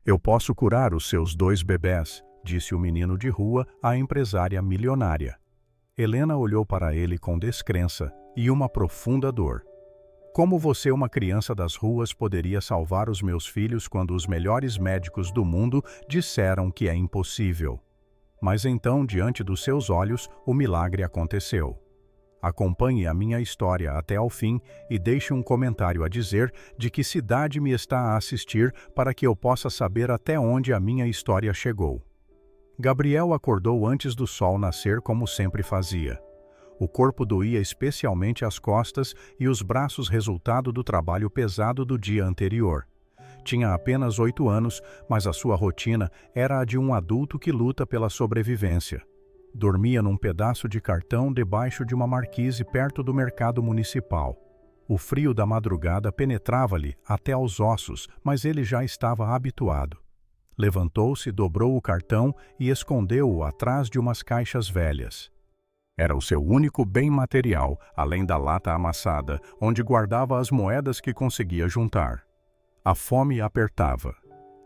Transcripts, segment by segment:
Eu posso curar os seus 2 bebés, disse o menino de rua à empresária milionária. Helena olhou para ele com descrença e uma profunda dor. Como você, uma criança das ruas, poderia salvar os meus filhos quando os melhores médicos do mundo disseram que é impossível? Mas então, diante dos seus olhos, o milagre aconteceu. Acompanhe a minha história até ao fim e deixe um comentário a dizer de que cidade me está a assistir para que eu possa saber até onde a minha história chegou. Gabriel acordou antes do sol nascer, como sempre fazia. O corpo doía especialmente as costas e os braços, resultado do trabalho pesado do dia anterior. Tinha apenas 8 anos, mas a sua rotina era a de um adulto que luta pela sobrevivência. Dormia num pedaço de cartão debaixo de uma marquise perto do mercado municipal. O frio da madrugada penetrava-lhe até aos ossos, mas ele já estava habituado. Levantou-se, dobrou o cartão e escondeu-o atrás de umas caixas velhas. Era o seu único bem material, além da lata amassada, onde guardava as moedas que conseguia juntar. A fome apertava.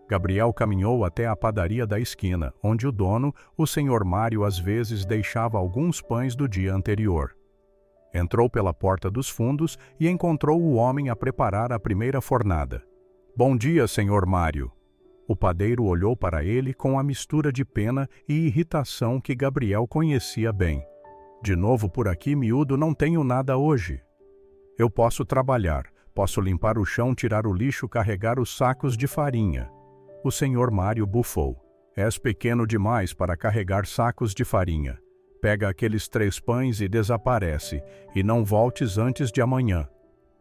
Gabriel caminhou até a padaria da esquina, onde o dono, o senhor Mário, às vezes deixava alguns pães do dia anterior. Entrou pela porta dos fundos e encontrou o homem a preparar a primeira fornada. "Bom dia, senhor Mário." O padeiro olhou para ele com a mistura de pena e irritação que Gabriel conhecia bem. "De novo por aqui, miúdo, não tenho nada hoje." "Eu posso trabalhar, posso limpar o chão, tirar o lixo, carregar os sacos de farinha." O senhor Mário bufou. "És pequeno demais para carregar sacos de farinha. Pega aqueles 3 pães e desaparece, e não voltes antes de amanhã."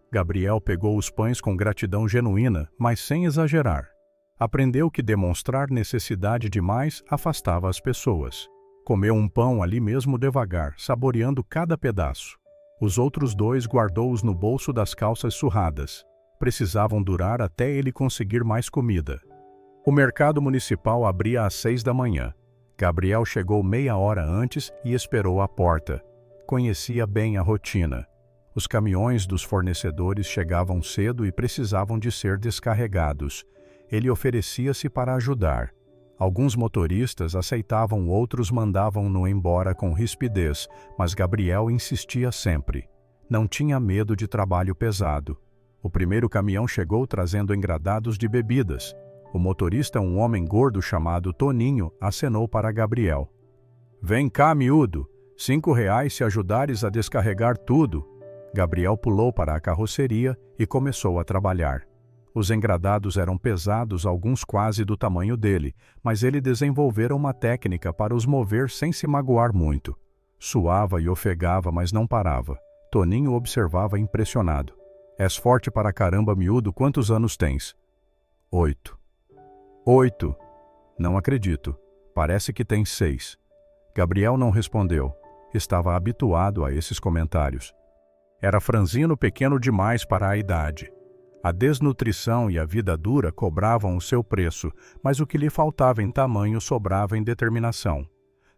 Gabriel pegou os pães com gratidão genuína, mas sem exagerar. Aprendeu que demonstrar necessidade demais afastava as pessoas. Comeu um pão ali mesmo devagar, saboreando cada pedaço. Os outros 2 guardou-os no bolso das calças surradas. Precisavam durar até ele conseguir mais comida. O mercado municipal abria às 6 da manhã. Gabriel chegou meia hora antes e esperou à porta. Conhecia bem a rotina. Os caminhões dos fornecedores chegavam cedo e precisavam de ser descarregados. Ele oferecia-se para ajudar. Alguns motoristas aceitavam, outros mandavam-no embora com rispidez, mas Gabriel insistia sempre. Não tinha medo de trabalho pesado. O primeiro caminhão chegou trazendo engradados de bebidas. O motorista, um homem gordo chamado Toninho, acenou para Gabriel. "Vem cá, miúdo, 5 reais se ajudares a descarregar tudo." Gabriel pulou para a carroceria e começou a trabalhar. Os engradados eram pesados, alguns quase do tamanho dele, mas ele desenvolvera uma técnica para os mover sem se magoar muito. Suava e ofegava, mas não parava. Toninho observava impressionado. "És forte para caramba, miúdo, quantos anos tens?" 8. 8. "Não acredito. Parece que tens 6. Gabriel não respondeu. Estava habituado a esses comentários. Era franzino, pequeno demais para a idade. A desnutrição e a vida dura cobravam o seu preço, mas o que lhe faltava em tamanho sobrava em determinação.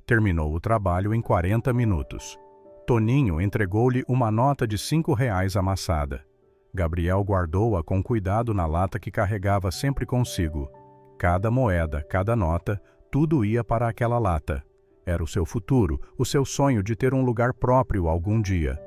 Terminou o trabalho em 40 minutos. Toninho entregou-lhe uma nota de 5 reais amassada. Gabriel guardou-a com cuidado na lata que carregava sempre consigo. Cada moeda, cada nota, tudo ia para aquela lata. Era o seu futuro, o seu sonho de ter um lugar próprio algum dia.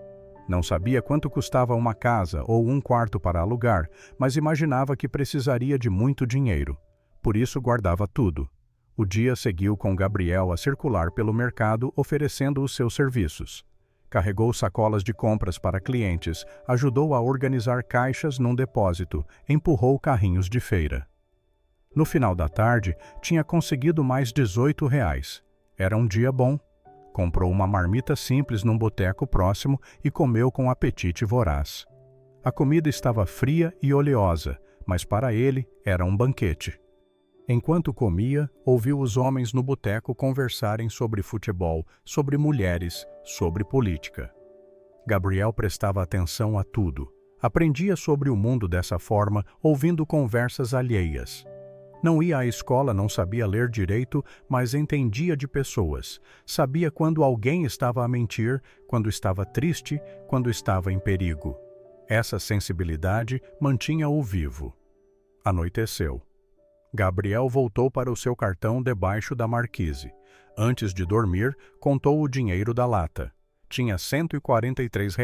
Não sabia quanto custava uma casa ou um quarto para alugar, mas imaginava que precisaria de muito dinheiro. Por isso guardava tudo. O dia seguiu com Gabriel a circular pelo mercado oferecendo os seus serviços. Carregou sacolas de compras para clientes, ajudou a organizar caixas num depósito, empurrou carrinhos de feira. No final da tarde, tinha conseguido mais 18 reais. Era um dia bom. Comprou uma marmita simples num boteco próximo e comeu com apetite voraz. A comida estava fria e oleosa, mas para ele era um banquete. Enquanto comia, ouviu os homens no boteco conversarem sobre futebol, sobre mulheres, sobre política. Gabriel prestava atenção a tudo. Aprendia sobre o mundo dessa forma, ouvindo conversas alheias. Não ia à escola, não sabia ler direito, mas entendia de pessoas. Sabia quando alguém estava a mentir, quando estava triste, quando estava em perigo. Essa sensibilidade mantinha-o vivo. Anoiteceu. Gabriel voltou para o seu cartão debaixo da marquise. Antes de dormir, contou o dinheiro da lata. Tinha R$ 143.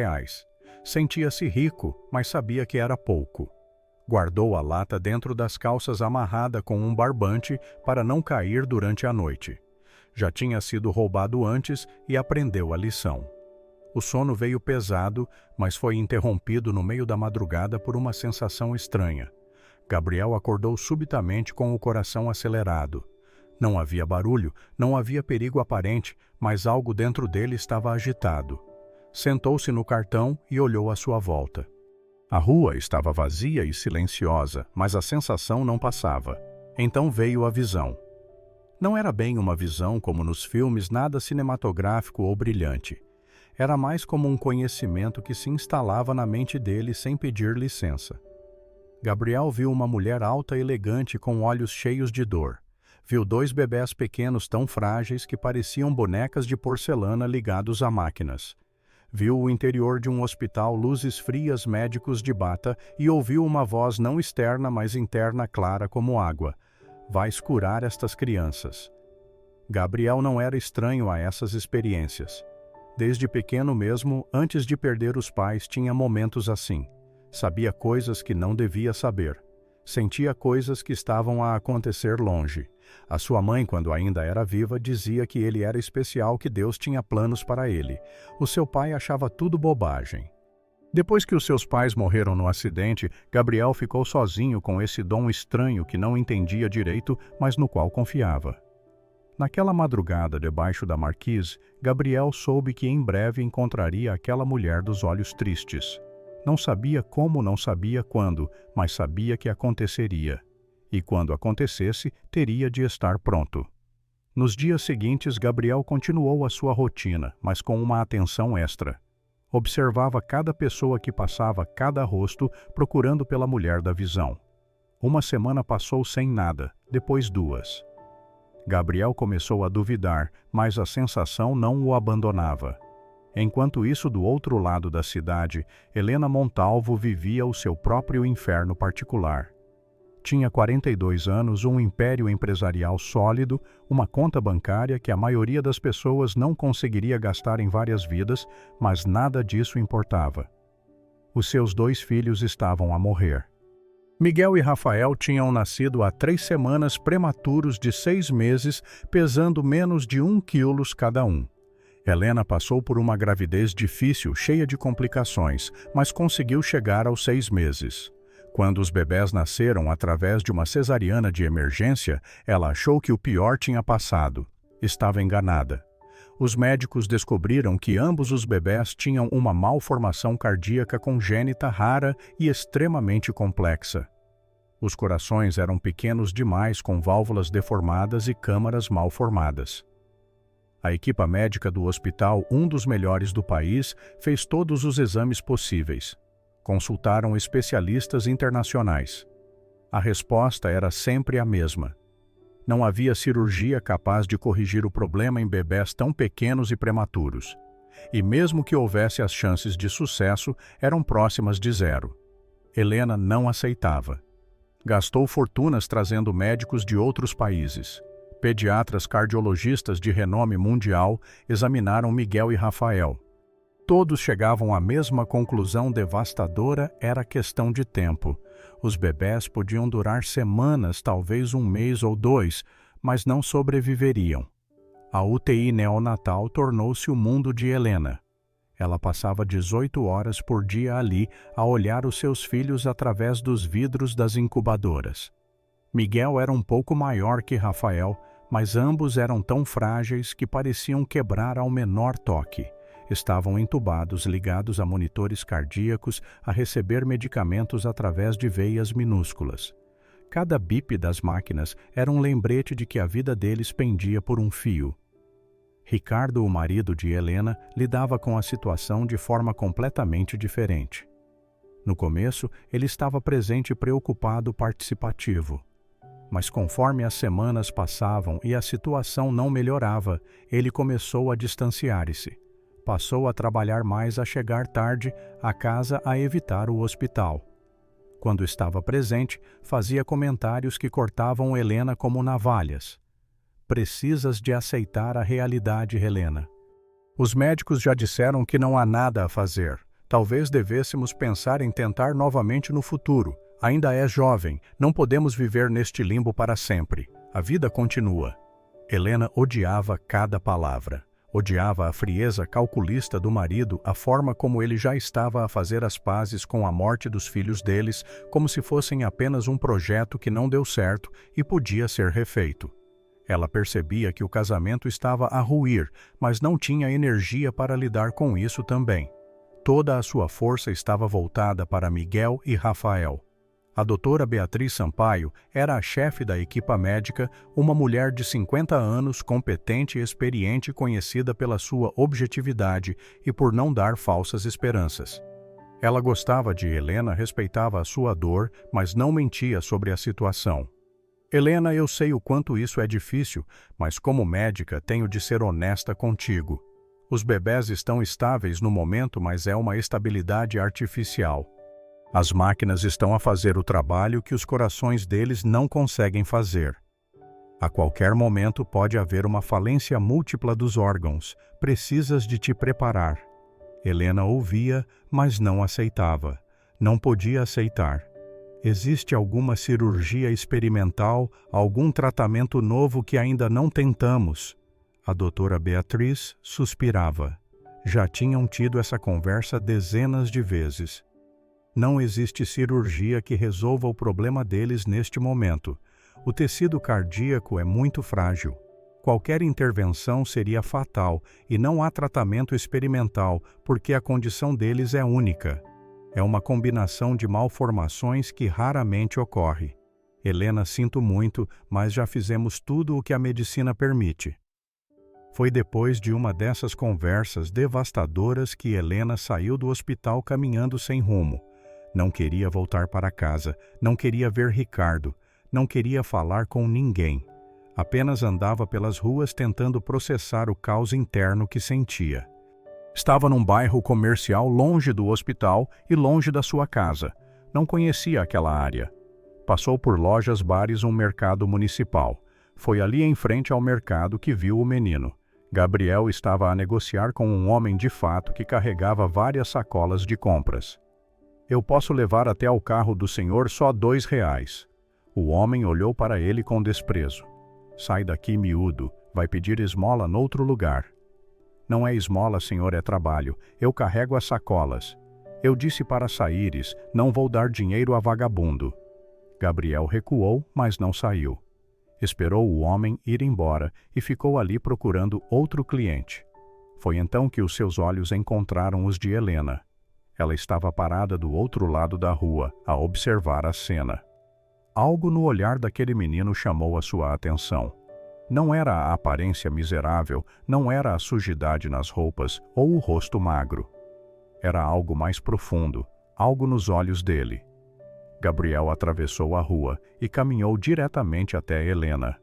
Sentia-se rico, mas sabia que era pouco. Guardou a lata dentro das calças amarrada com um barbante para não cair durante a noite. Já tinha sido roubado antes e aprendeu a lição. O sono veio pesado, mas foi interrompido no meio da madrugada por uma sensação estranha. Gabriel acordou subitamente com o coração acelerado. Não havia barulho, não havia perigo aparente, mas algo dentro dele estava agitado. Sentou-se no cartão e olhou à sua volta. A rua estava vazia e silenciosa, mas a sensação não passava. Então veio a visão. Não era bem uma visão como nos filmes, nada cinematográfico ou brilhante. Era mais como um conhecimento que se instalava na mente dele sem pedir licença. Gabriel viu uma mulher alta e elegante com olhos cheios de dor. Viu 2 bebés pequenos tão frágeis que pareciam bonecas de porcelana ligados a máquinas. Viu o interior de um hospital, luzes frias, médicos de bata, e ouviu uma voz não externa, mas interna, clara como água. Vais curar estas crianças. Gabriel não era estranho a essas experiências. Desde pequeno mesmo, antes de perder os pais, tinha momentos assim. Sabia coisas que não devia saber. Sentia coisas que estavam a acontecer longe. A sua mãe, quando ainda era viva, dizia que ele era especial, que Deus tinha planos para ele. O seu pai achava tudo bobagem. Depois que os seus pais morreram no acidente, Gabriel ficou sozinho com esse dom estranho que não entendia direito, mas no qual confiava. Naquela madrugada, debaixo da marquise, Gabriel soube que em breve encontraria aquela mulher dos olhos tristes. Não sabia como, não sabia quando, mas sabia que aconteceria. E quando acontecesse, teria de estar pronto. Nos dias seguintes, Gabriel continuou a sua rotina, mas com uma atenção extra. Observava cada pessoa que passava, cada rosto, procurando pela mulher da visão. Uma semana passou sem nada, depois 2. Gabriel começou a duvidar, mas a sensação não o abandonava. Enquanto isso, do outro lado da cidade, Helena Montalvo vivia o seu próprio inferno particular. Tinha 42 anos, um império empresarial sólido, uma conta bancária que a maioria das pessoas não conseguiria gastar em várias vidas, mas nada disso importava. Os seus 2 filhos estavam a morrer. Miguel e Rafael tinham nascido há 3 semanas, prematuros de 6 meses, pesando menos de 1 quilo cada um. Helena passou por uma gravidez difícil, cheia de complicações, mas conseguiu chegar aos 6 meses. Quando os bebés nasceram através de uma cesariana de emergência, ela achou que o pior tinha passado. Estava enganada. Os médicos descobriram que ambos os bebés tinham uma malformação cardíaca congênita rara e extremamente complexa. Os corações eram pequenos demais, com válvulas deformadas e câmaras mal formadas. A equipa médica do hospital, um dos melhores do país, fez todos os exames possíveis. Consultaram especialistas internacionais. A resposta era sempre a mesma. Não havia cirurgia capaz de corrigir o problema em bebés tão pequenos e prematuros. E mesmo que houvesse as chances de sucesso, eram próximas de 0. Helena não aceitava. Gastou fortunas trazendo médicos de outros países. Pediatras cardiologistas de renome mundial examinaram Miguel e Rafael. Todos chegavam à mesma conclusão devastadora: era questão de tempo. Os bebés podiam durar semanas, talvez 1 mês ou 2, mas não sobreviveriam. A UTI neonatal tornou-se o mundo de Helena. Ela passava 18 horas por dia ali, a olhar os seus filhos através dos vidros das incubadoras. Miguel era um pouco maior que Rafael, mas ambos eram tão frágeis que pareciam quebrar ao menor toque. Estavam entubados, ligados a monitores cardíacos, a receber medicamentos através de veias minúsculas. Cada bip das máquinas era um lembrete de que a vida deles pendia por um fio. Ricardo, o marido de Helena, lidava com a situação de forma completamente diferente. No começo, ele estava presente e preocupado, participativo. Mas conforme as semanas passavam e a situação não melhorava, ele começou a distanciar-se. Passou a trabalhar mais, a chegar tarde, a casa, a evitar o hospital. Quando estava presente, fazia comentários que cortavam Helena como navalhas. Precisas de aceitar a realidade, Helena. Os médicos já disseram que não há nada a fazer. Talvez devêssemos pensar em tentar novamente no futuro. Ainda é jovem, não podemos viver neste limbo para sempre. A vida continua. Helena odiava cada palavra. Odiava a frieza calculista do marido, a forma como ele já estava a fazer as pazes com a morte dos filhos deles, como se fossem apenas um projeto que não deu certo e podia ser refeito. Ela percebia que o casamento estava a ruir, mas não tinha energia para lidar com isso também. Toda a sua força estava voltada para Miguel e Rafael. A doutora Beatriz Sampaio era a chefe da equipa médica, uma mulher de 50 anos, competente e experiente, conhecida pela sua objetividade e por não dar falsas esperanças. Ela gostava de Helena, respeitava a sua dor, mas não mentia sobre a situação. Helena, eu sei o quanto isso é difícil, mas como médica tenho de ser honesta contigo. Os bebés estão estáveis no momento, mas é uma estabilidade artificial. As máquinas estão a fazer o trabalho que os corações deles não conseguem fazer. A qualquer momento pode haver uma falência múltipla dos órgãos. Precisas de te preparar. Helena ouvia, mas não aceitava. Não podia aceitar. Existe alguma cirurgia experimental, algum tratamento novo que ainda não tentamos? A doutora Beatriz suspirava. Já tinham tido essa conversa dezenas de vezes. Não existe cirurgia que resolva o problema deles neste momento. O tecido cardíaco é muito frágil. Qualquer intervenção seria fatal e não há tratamento experimental porque a condição deles é única. É uma combinação de malformações que raramente ocorre. Helena, sinto muito, mas já fizemos tudo o que a medicina permite. Foi depois de uma dessas conversas devastadoras que Helena saiu do hospital caminhando sem rumo. Não queria voltar para casa, não queria ver Ricardo, não queria falar com ninguém. Apenas andava pelas ruas tentando processar o caos interno que sentia. Estava num bairro comercial longe do hospital e longe da sua casa. Não conhecia aquela área. Passou por lojas, bares, um mercado municipal. Foi ali em frente ao mercado que viu o menino. Gabriel estava a negociar com um homem de fato que carregava várias sacolas de compras. Eu posso levar até ao carro do senhor só R$2. O homem olhou para ele com desprezo. Sai daqui, miúdo, vai pedir esmola noutro lugar. Não é esmola, senhor, é trabalho. Eu carrego as sacolas. Eu disse para saíres, não vou dar dinheiro a vagabundo. Gabriel recuou, mas não saiu. Esperou o homem ir embora e ficou ali procurando outro cliente. Foi então que os seus olhos encontraram os de Helena. Ela estava parada do outro lado da rua, a observar a cena. Algo no olhar daquele menino chamou a sua atenção. Não era a aparência miserável, não era a sujidade nas roupas ou o rosto magro. Era algo mais profundo, algo nos olhos dele. Gabriel atravessou a rua e caminhou diretamente até Helena.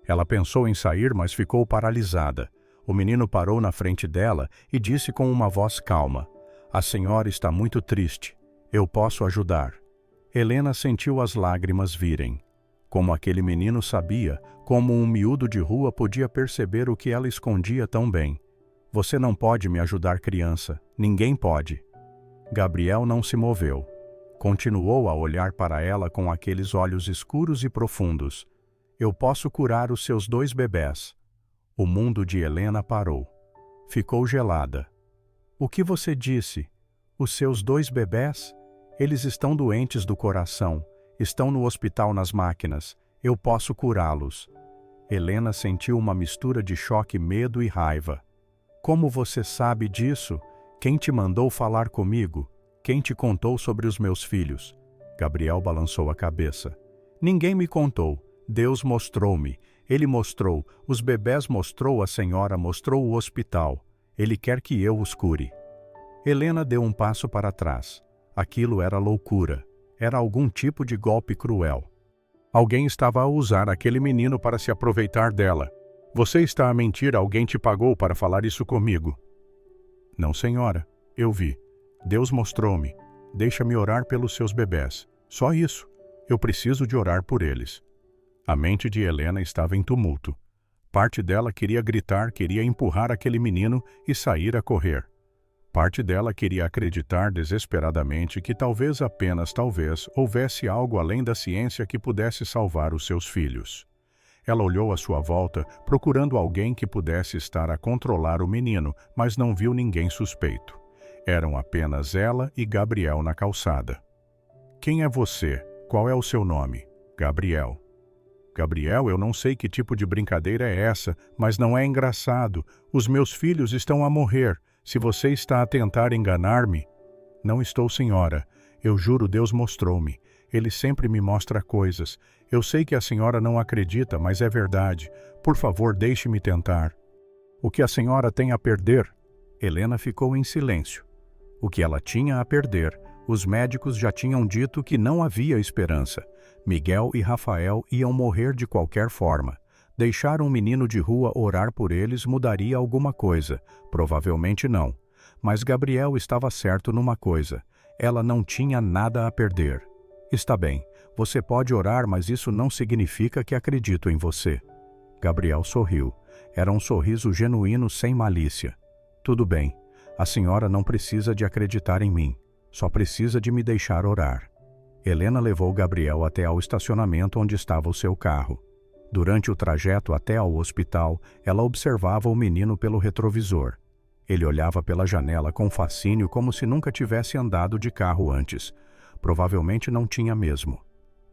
Ela pensou em sair, mas ficou paralisada. O menino parou na frente dela e disse com uma voz calma: "A senhora está muito triste. Eu posso ajudar." Helena sentiu as lágrimas virem. Como aquele menino sabia, como um miúdo de rua podia perceber o que ela escondia tão bem. "Você não pode me ajudar, criança. Ninguém pode." Gabriel não se moveu. Continuou a olhar para ela com aqueles olhos escuros e profundos. "Eu posso curar os seus 2 bebés." O mundo de Helena parou. Ficou gelada. "O que você disse? Os seus 2 bebés? Eles estão doentes do coração. Estão no hospital nas máquinas. Eu posso curá-los." Helena sentiu uma mistura de choque, medo e raiva. "Como você sabe disso? Quem te mandou falar comigo? Quem te contou sobre os meus filhos?" Gabriel balançou a cabeça. "Ninguém me contou. Deus mostrou-me. Ele mostrou. Os bebés mostrou, a senhora mostrou o hospital. Ele quer que eu os cure." Helena deu um passo para trás. Aquilo era loucura. Era algum tipo de golpe cruel. Alguém estava a usar aquele menino para se aproveitar dela. "Você está a mentir, alguém te pagou para falar isso comigo." "Não, senhora. Eu vi. Deus mostrou-me. Deixa-me orar pelos seus bebés. Só isso. Eu preciso de orar por eles. A mente de Helena estava em tumulto. Parte dela queria gritar, queria empurrar aquele menino e sair a correr. Parte dela queria acreditar desesperadamente que talvez, apenas talvez, houvesse algo além da ciência que pudesse salvar os seus filhos. Ela olhou à sua volta, procurando alguém que pudesse estar a controlar o menino, mas não viu ninguém suspeito. Eram apenas ela e Gabriel na calçada. Quem é você? Qual é o seu nome? Gabriel. Gabriel, eu não sei que tipo de brincadeira é essa, mas não é engraçado. Os meus filhos estão a morrer. Se você está a tentar enganar-me... Não estou, senhora. Eu juro, Deus mostrou-me. Ele sempre me mostra coisas. Eu sei que a senhora não acredita, mas é verdade. Por favor, deixe-me tentar. O que a senhora tem a perder? Helena ficou em silêncio. O que ela tinha a perder? Os médicos já tinham dito que não havia esperança. Miguel e Rafael iam morrer de qualquer forma. Deixar um menino de rua orar por eles mudaria alguma coisa. Provavelmente não. Mas Gabriel estava certo numa coisa. Ela não tinha nada a perder. Está bem, você pode orar, mas isso não significa que acredito em você. Gabriel sorriu. Era um sorriso genuíno sem malícia. Tudo bem, a senhora não precisa de acreditar em mim. Só precisa de me deixar orar. Helena levou Gabriel até ao estacionamento onde estava o seu carro. Durante o trajeto até ao hospital, ela observava o menino pelo retrovisor. Ele olhava pela janela com fascínio como se nunca tivesse andado de carro antes. Provavelmente não tinha mesmo.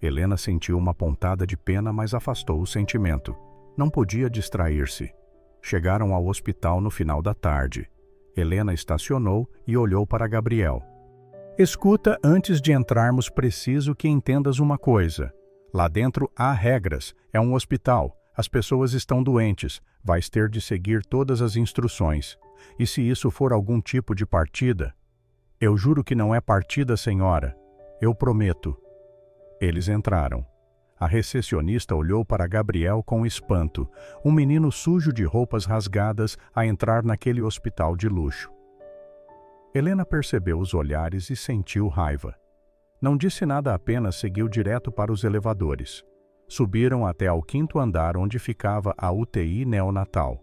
Helena sentiu uma pontada de pena, mas afastou o sentimento. Não podia distrair-se. Chegaram ao hospital no final da tarde. Helena estacionou e olhou para Gabriel. Escuta, antes de entrarmos, preciso que entendas uma coisa. Lá dentro há regras, é um hospital, as pessoas estão doentes, vais ter de seguir todas as instruções. E se isso for algum tipo de partida? Eu juro que não é partida, senhora. Eu prometo. Eles entraram. A recepcionista olhou para Gabriel com espanto, um menino sujo de roupas rasgadas a entrar naquele hospital de luxo. Helena percebeu os olhares e sentiu raiva. Não disse nada, apenas seguiu direto para os elevadores. Subiram até ao 5º andar onde ficava a UTI neonatal.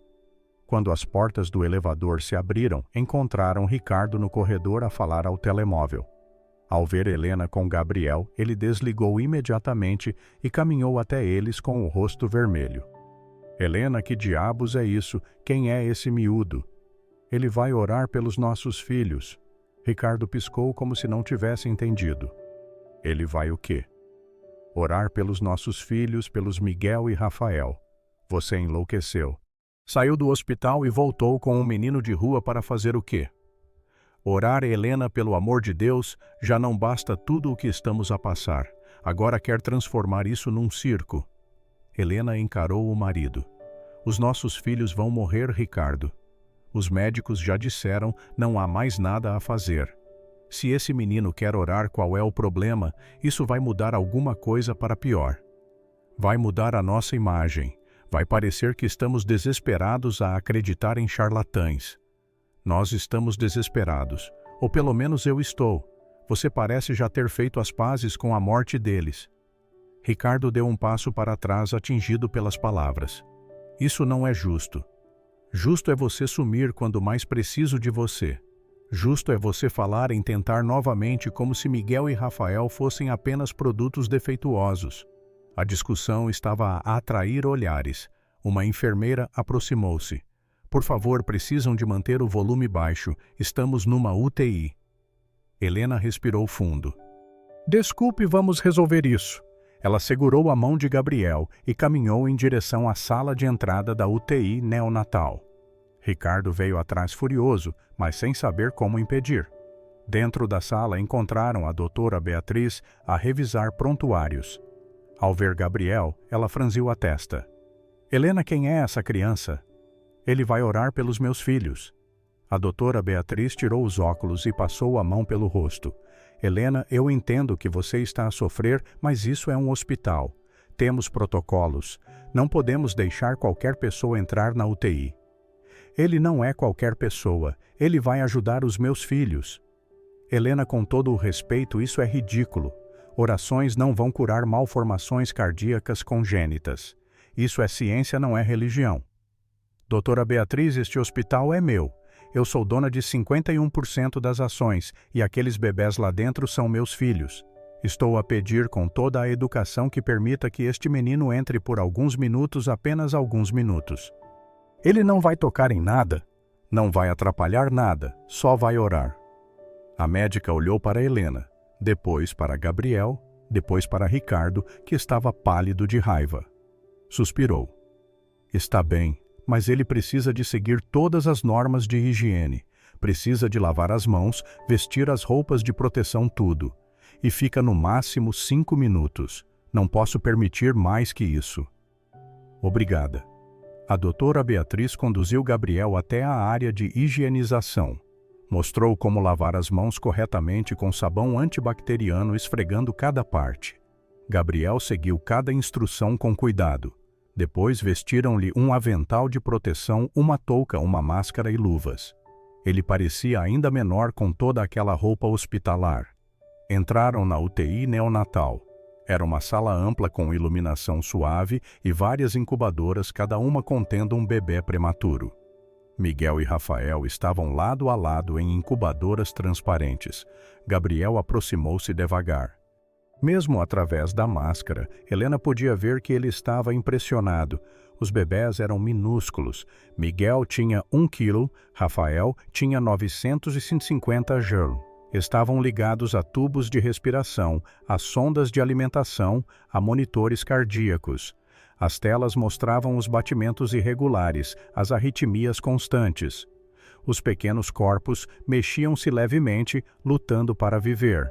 Quando as portas do elevador se abriram, encontraram Ricardo no corredor a falar ao telemóvel. Ao ver Helena com Gabriel, ele desligou imediatamente e caminhou até eles com o rosto vermelho. Helena, que diabos é isso? Quem é esse miúdo? Ele vai orar pelos nossos filhos. Ricardo piscou como se não tivesse entendido. Ele vai o quê? Orar pelos nossos filhos, pelos Miguel e Rafael. Você enlouqueceu. Saiu do hospital e voltou com um menino de rua para fazer o quê? Orar, Helena, pelo amor de Deus, já não basta tudo o que estamos a passar. Agora quer transformar isso num circo. Helena encarou o marido. Os nossos filhos vão morrer, Ricardo. Os médicos já disseram, não há mais nada a fazer. Se esse menino quer orar, qual é o problema? Isso vai mudar alguma coisa para pior. Vai mudar a nossa imagem. Vai parecer que estamos desesperados a acreditar em charlatães. Nós estamos desesperados. Ou pelo menos eu estou. Você parece já ter feito as pazes com a morte deles. Ricardo deu um passo para trás, atingido pelas palavras. Isso não é justo. Justo é você sumir quando mais preciso de você. Justo é você falar em tentar novamente como se Miguel e Rafael fossem apenas produtos defeituosos. A discussão estava a atrair olhares. Uma enfermeira aproximou-se. Por favor, precisam de manter o volume baixo. Estamos numa UTI. Helena respirou fundo. Desculpe, vamos resolver isso. Ela segurou a mão de Gabriel e caminhou em direção à sala de entrada da UTI neonatal. Ricardo veio atrás furioso, mas sem saber como impedir. Dentro da sala encontraram a doutora Beatriz a revisar prontuários. Ao ver Gabriel, ela franziu a testa. Helena, quem é essa criança? Ele vai orar pelos meus filhos. A doutora Beatriz tirou os óculos e passou a mão pelo rosto. Helena, eu entendo que você está a sofrer, mas isso é um hospital. Temos protocolos. Não podemos deixar qualquer pessoa entrar na UTI. Ele não é qualquer pessoa. Ele vai ajudar os meus filhos. Helena, com todo o respeito, isso é ridículo. Orações não vão curar malformações cardíacas congênitas. Isso é ciência, não é religião. Doutora Beatriz, este hospital é meu. Eu sou dona de 51% das ações e aqueles bebés lá dentro são meus filhos. Estou a pedir com toda a educação que permita que este menino entre por alguns minutos, apenas alguns minutos. Ele não vai tocar em nada, não vai atrapalhar nada, só vai orar. A médica olhou para Helena, depois para Gabriel, depois para Ricardo, que estava pálido de raiva. Suspirou. Está bem, mas ele precisa de seguir todas as normas de higiene. Precisa de lavar as mãos, vestir as roupas de proteção, tudo. E fica no máximo 5 minutos. Não posso permitir mais que isso. Obrigada. A doutora Beatriz conduziu Gabriel até a área de higienização. Mostrou como lavar as mãos corretamente com sabão antibacteriano, esfregando cada parte. Gabriel seguiu cada instrução com cuidado. Depois vestiram-lhe um avental de proteção, uma touca, uma máscara e luvas. Ele parecia ainda menor com toda aquela roupa hospitalar. Entraram na UTI neonatal. Era uma sala ampla com iluminação suave e várias incubadoras, cada uma contendo um bebê prematuro. Miguel e Rafael estavam lado a lado em incubadoras transparentes. Gabriel aproximou-se devagar. Mesmo através da máscara, Helena podia ver que ele estava impressionado. Os bebés eram minúsculos. Miguel tinha 1 quilo, Rafael tinha 950 Joule. Estavam ligados a tubos de respiração, a sondas de alimentação, a monitores cardíacos. As telas mostravam os batimentos irregulares, as arritmias constantes. Os pequenos corpos mexiam-se levemente, lutando para viver.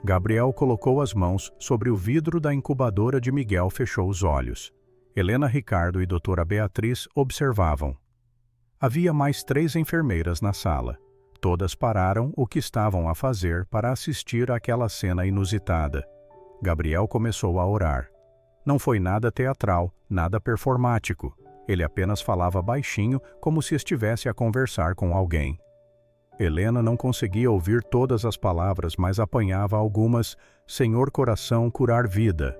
Gabriel colocou as mãos sobre o vidro da incubadora de Miguel, fechou os olhos. Helena, Ricardo e doutora Beatriz observavam. Havia mais 3 enfermeiras na sala. Todas pararam o que estavam a fazer para assistir àquela cena inusitada. Gabriel começou a orar. Não foi nada teatral, nada performático. Ele apenas falava baixinho, como se estivesse a conversar com alguém. Helena não conseguia ouvir todas as palavras, mas apanhava algumas. Senhor Coração, curar vida.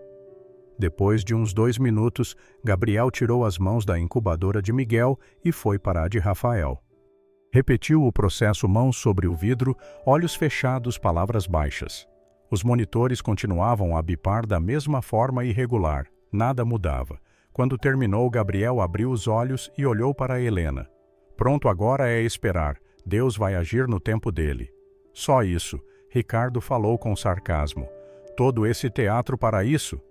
Depois de uns 2 minutos, Gabriel tirou as mãos da incubadora de Miguel e foi para a de Rafael. Repetiu o processo, mãos sobre o vidro, olhos fechados, palavras baixas. Os monitores continuavam a bipar da mesma forma irregular. Nada mudava. Quando terminou, Gabriel abriu os olhos e olhou para Helena. Pronto, agora é esperar. Deus vai agir no tempo dele. Só isso, Ricardo falou com sarcasmo. Todo esse teatro para isso?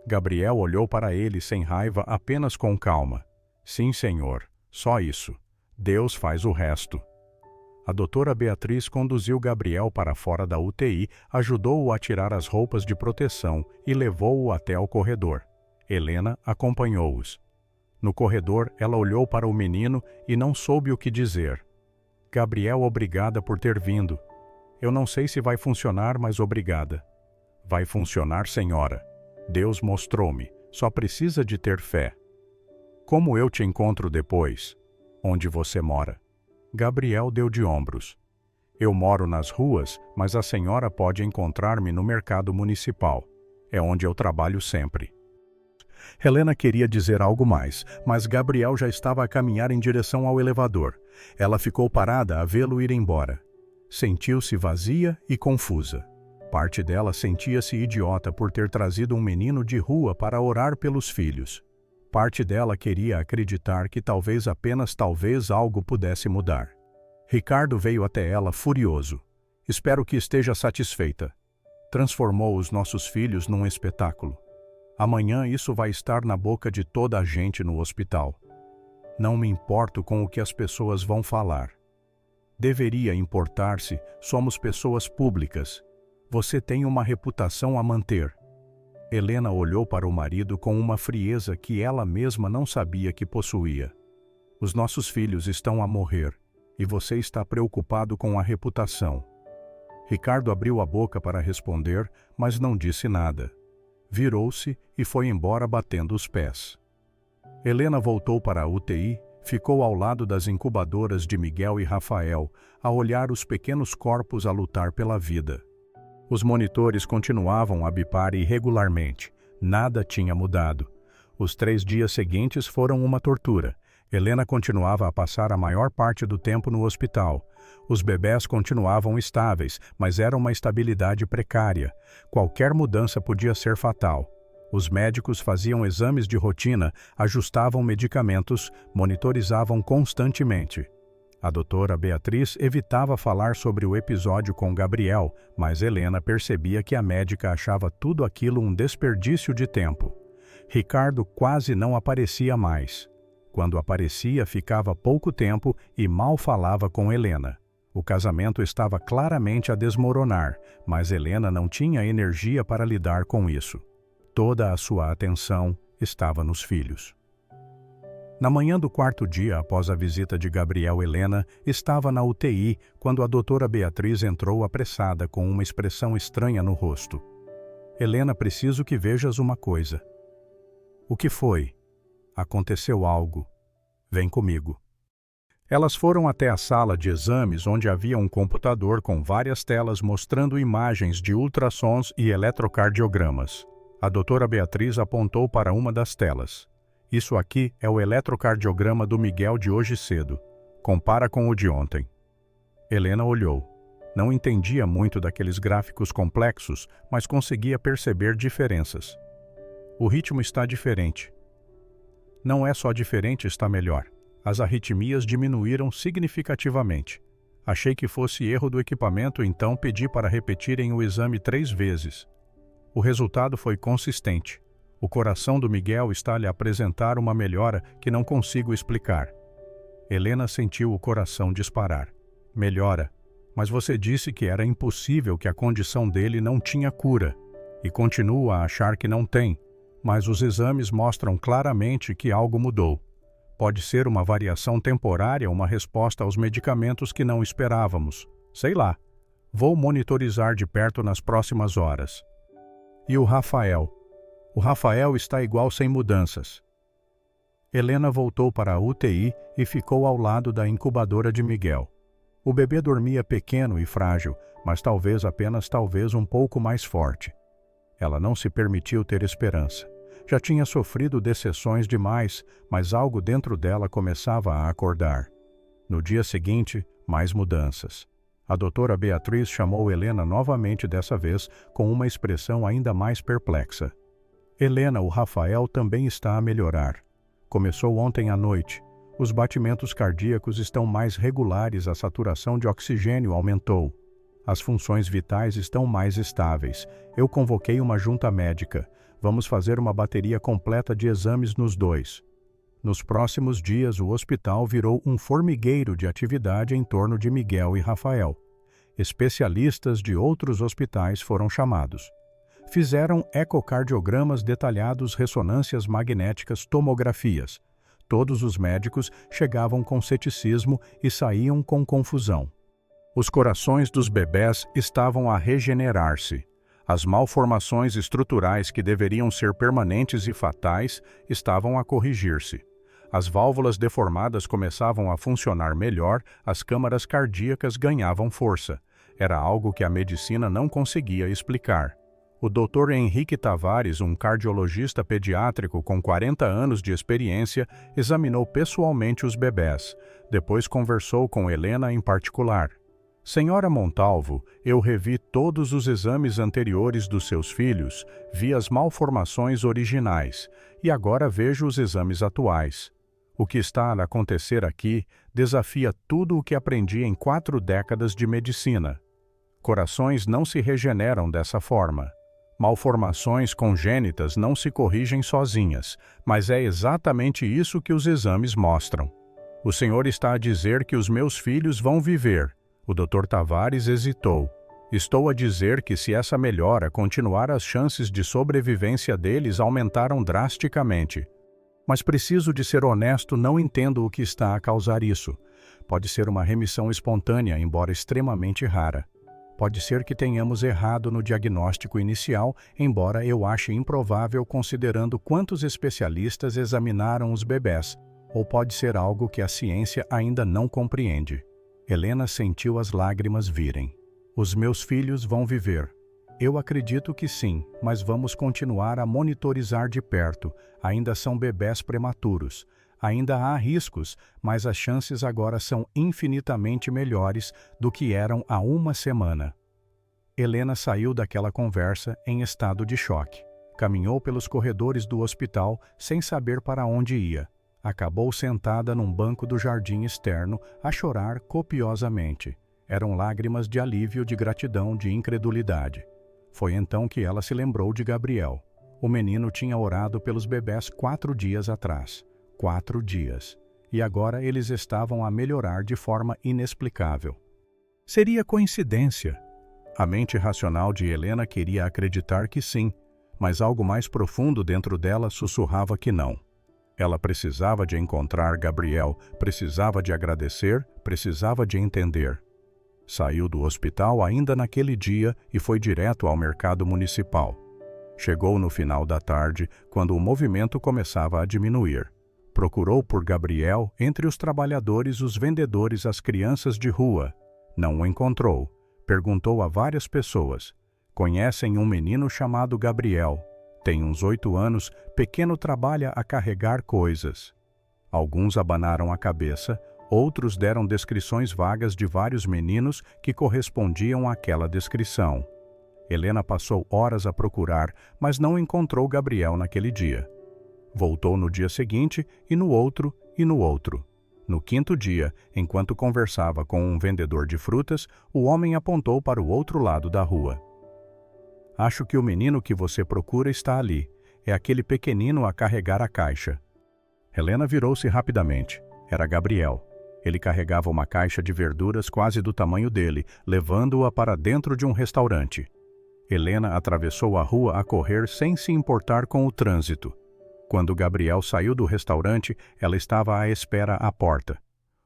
Gabriel olhou para ele sem raiva, apenas com calma. Sim, senhor, só isso. Deus faz o resto. A doutora Beatriz conduziu Gabriel para fora da UTI, ajudou-o a tirar as roupas de proteção e levou-o até ao corredor. Helena acompanhou-os. No corredor, ela olhou para o menino e não soube o que dizer. Gabriel, obrigada por ter vindo. Eu não sei se vai funcionar, mas obrigada. Vai funcionar, senhora. Deus mostrou-me. Só precisa de ter fé. Como eu te encontro depois? Onde você mora? Gabriel deu de ombros. Eu moro nas ruas, mas a senhora pode encontrar-me no mercado municipal. É onde eu trabalho sempre. Helena queria dizer algo mais, mas Gabriel já estava a caminhar em direção ao elevador. Ela ficou parada a vê-lo ir embora. Sentiu-se vazia e confusa. Parte dela sentia-se idiota por ter trazido um menino de rua para orar pelos filhos. Parte dela queria acreditar que talvez, apenas talvez, algo pudesse mudar. Ricardo veio até ela furioso. Espero que esteja satisfeita. Transformou os nossos filhos num espetáculo. Amanhã isso vai estar na boca de toda a gente no hospital. Não me importo com o que as pessoas vão falar. Deveria importar-se, somos pessoas públicas. Você tem uma reputação a manter. Helena olhou para o marido com uma frieza que ela mesma não sabia que possuía. Os nossos filhos estão a morrer, e você está preocupado com a reputação. Ricardo abriu a boca para responder, mas não disse nada. Virou-se e foi embora batendo os pés. Helena voltou para a UTI, ficou ao lado das incubadoras de Miguel e Rafael, a olhar os pequenos corpos a lutar pela vida. Os monitores continuavam a bipar irregularmente. Nada tinha mudado. Os 3 dias seguintes foram uma tortura. Helena continuava a passar a maior parte do tempo no hospital. Os bebés continuavam estáveis, mas era uma estabilidade precária. Qualquer mudança podia ser fatal. Os médicos faziam exames de rotina, ajustavam medicamentos, monitorizavam constantemente. A doutora Beatriz evitava falar sobre o episódio com Gabriel, mas Helena percebia que a médica achava tudo aquilo um desperdício de tempo. Ricardo quase não aparecia mais. Quando aparecia, ficava pouco tempo e mal falava com Helena. O casamento estava claramente a desmoronar, mas Helena não tinha energia para lidar com isso. Toda a sua atenção estava nos filhos. Na manhã do 4º dia após a visita de Gabriel, Helena estava na UTI quando a doutora Beatriz entrou apressada com uma expressão estranha no rosto. Helena, preciso que vejas uma coisa. O que foi? Aconteceu algo. Vem comigo. Elas foram até a sala de exames onde havia um computador com várias telas mostrando imagens de ultrassons e eletrocardiogramas. A doutora Beatriz apontou para uma das telas. Isso aqui é o eletrocardiograma do Miguel de hoje cedo. Compara com o de ontem. Helena olhou. Não entendia muito daqueles gráficos complexos, mas conseguia perceber diferenças. O ritmo está diferente. Não é só diferente, está melhor. As arritmias diminuíram significativamente. Achei que fosse erro do equipamento, então pedi para repetirem o exame 3 vezes. O resultado foi consistente. O coração do Miguel está a lhe apresentar uma melhora que não consigo explicar. Helena sentiu o coração disparar. Melhora. Mas você disse que era impossível, que a condição dele não tinha cura. E continua a achar que não tem. Mas os exames mostram claramente que algo mudou. Pode ser uma variação temporária, uma resposta aos medicamentos que não esperávamos. Sei lá. Vou monitorizar de perto nas próximas horas. E o Rafael? O Rafael está igual, sem mudanças. Helena voltou para a UTI e ficou ao lado da incubadora de Miguel. O bebê dormia pequeno e frágil, mas apenas talvez um pouco mais forte. Ela não se permitiu ter esperança. Já tinha sofrido decepções demais, mas algo dentro dela começava a acordar. No dia seguinte, mais mudanças. A doutora Beatriz chamou Helena novamente, dessa vez com uma expressão ainda mais perplexa. Helena, o Rafael também está a melhorar. Começou ontem à noite. Os batimentos cardíacos estão mais regulares, a saturação de oxigênio aumentou. As funções vitais estão mais estáveis. Eu convoquei uma junta médica. Vamos fazer uma bateria completa de exames nos 2. Nos próximos dias, o hospital virou um formigueiro de atividade em torno de Miguel e Rafael. Especialistas de outros hospitais foram chamados. Fizeram ecocardiogramas detalhados, ressonâncias magnéticas, tomografias. Todos os médicos chegavam com ceticismo e saíam com confusão. Os corações dos bebés estavam a regenerar-se. As malformações estruturais que deveriam ser permanentes e fatais estavam a corrigir-se. As válvulas deformadas começavam a funcionar melhor, as câmaras cardíacas ganhavam força. Era algo que a medicina não conseguia explicar. O Dr. Henrique Tavares, um cardiologista pediátrico com 40 anos de experiência, examinou pessoalmente os bebés. Depois conversou com Helena em particular. Senhora Montalvo, eu revi todos os exames anteriores dos seus filhos, vi as malformações originais, e agora vejo os exames atuais. O que está a acontecer aqui desafia tudo o que aprendi em 4 décadas de medicina. Corações não se regeneram dessa forma. Malformações congênitas não se corrigem sozinhas, mas é exatamente isso que os exames mostram. O senhor está a dizer que os meus filhos vão viver. O Dr. Tavares hesitou. Estou a dizer que, se essa melhora continuar, as chances de sobrevivência deles aumentaram drasticamente. Mas preciso de ser honesto, não entendo o que está a causar isso. Pode ser uma remissão espontânea, embora extremamente rara. Pode ser que tenhamos errado no diagnóstico inicial, embora eu ache improvável considerando quantos especialistas examinaram os bebés, ou pode ser algo que a ciência ainda não compreende. Helena sentiu as lágrimas virem. Os meus filhos vão viver. Eu acredito que sim, mas vamos continuar a monitorizar de perto. Ainda são bebés prematuros. Ainda há riscos, mas as chances agora são infinitamente melhores do que eram há uma semana. Helena saiu daquela conversa em estado de choque. Caminhou pelos corredores do hospital sem saber para onde ia. Acabou sentada num banco do jardim externo a chorar copiosamente. Eram lágrimas de alívio, de gratidão, de incredulidade. Foi então que ela se lembrou de Gabriel. O menino tinha orado pelos bebés 4 dias atrás. 4 dias. E agora eles estavam a melhorar de forma inexplicável. Seria coincidência? A mente racional de Helena queria acreditar que sim, mas algo mais profundo dentro dela sussurrava que não. Ela precisava de encontrar Gabriel, precisava de agradecer, precisava de entender. Saiu do hospital ainda naquele dia e foi direto ao mercado municipal. Chegou no final da tarde, quando o movimento começava a diminuir. Procurou por Gabriel entre os trabalhadores, os vendedores, as crianças de rua. Não o encontrou. Perguntou a várias pessoas. Conhecem um menino chamado Gabriel. Tem uns 8 anos, pequeno, trabalha a carregar coisas. Alguns abanaram a cabeça, outros deram descrições vagas de vários meninos que correspondiam àquela descrição. Helena passou horas a procurar, mas não encontrou Gabriel naquele dia. Voltou no dia seguinte, e no outro, e no outro. No 5º dia, enquanto conversava com um vendedor de frutas, o homem apontou para o outro lado da rua. Acho que o menino que você procura está ali. É aquele pequenino a carregar a caixa. Helena virou-se rapidamente. Era Gabriel. Ele carregava uma caixa de verduras quase do tamanho dele, levando-a para dentro de um restaurante. Helena atravessou a rua a correr sem se importar com o trânsito. Quando Gabriel saiu do restaurante, ela estava à espera à porta.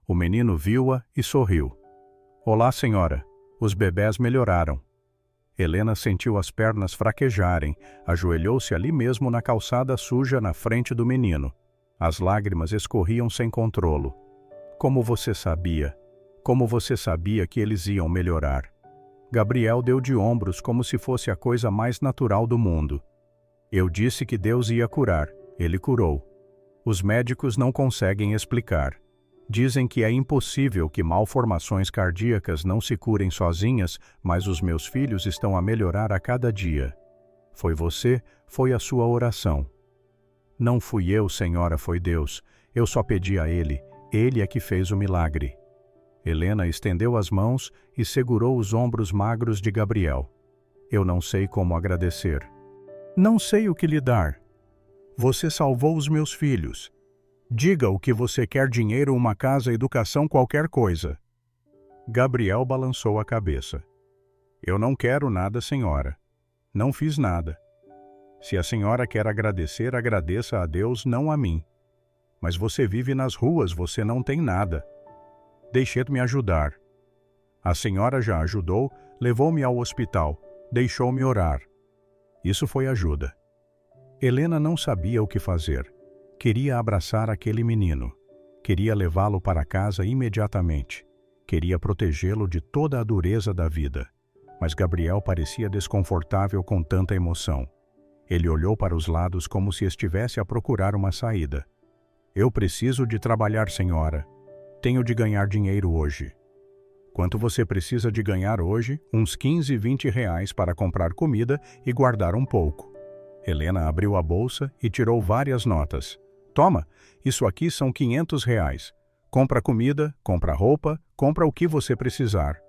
O menino viu-a e sorriu. Olá, senhora. Os bebés melhoraram. Helena sentiu as pernas fraquejarem, ajoelhou-se ali mesmo na calçada suja na frente do menino. As lágrimas escorriam sem controlo. Como você sabia? Como você sabia que eles iam melhorar? Gabriel deu de ombros como se fosse a coisa mais natural do mundo. Eu disse que Deus ia curar. Ele curou. Os médicos não conseguem explicar. Dizem que é impossível que malformações cardíacas não se curem sozinhas, mas os meus filhos estão a melhorar a cada dia. Foi você, foi a sua oração. Não fui eu, senhora, foi Deus. Eu só pedi a Ele. Ele é que fez o milagre. Helena estendeu as mãos e segurou os ombros magros de Gabriel. Eu não sei como agradecer. Não sei o que lhe dar. Você salvou os meus filhos. Diga o que você quer: dinheiro, uma casa, educação, qualquer coisa. Gabriel balançou a cabeça. Eu não quero nada, senhora. Não fiz nada. Se a senhora quer agradecer, agradeça a Deus, não a mim. Mas você vive nas ruas, você não tem nada. Deixe-me ajudar. A senhora já ajudou, levou-me ao hospital, deixou-me orar. Isso foi ajuda. Helena não sabia o que fazer. Queria abraçar aquele menino. Queria levá-lo para casa imediatamente. Queria protegê-lo de toda a dureza da vida. Mas Gabriel parecia desconfortável com tanta emoção. Ele olhou para os lados como se estivesse a procurar uma saída. Eu preciso de trabalhar, senhora. Tenho de ganhar dinheiro hoje. Quanto você precisa de ganhar hoje? Uns 15, 20 reais para comprar comida e guardar um pouco. Helena abriu a bolsa e tirou várias notas. Toma, isso aqui são 500 reais. Compra comida, compra roupa, compra o que você precisar.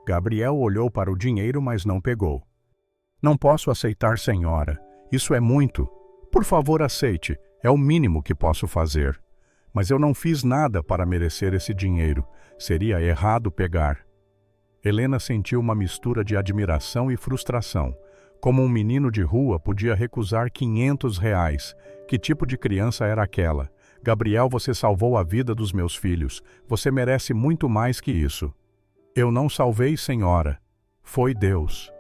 Gabriel olhou para o dinheiro, mas não pegou. Não posso aceitar, senhora. Isso é muito. Por favor, aceite. É o mínimo que posso fazer. Mas eu não fiz nada para merecer esse dinheiro. Seria errado pegar. Helena sentiu uma mistura de admiração e frustração. Como um menino de rua podia recusar 500 reais? Que tipo de criança era aquela? Gabriel, você salvou a vida dos meus filhos. Você merece muito mais que isso. Eu não salvei, senhora. Foi Deus.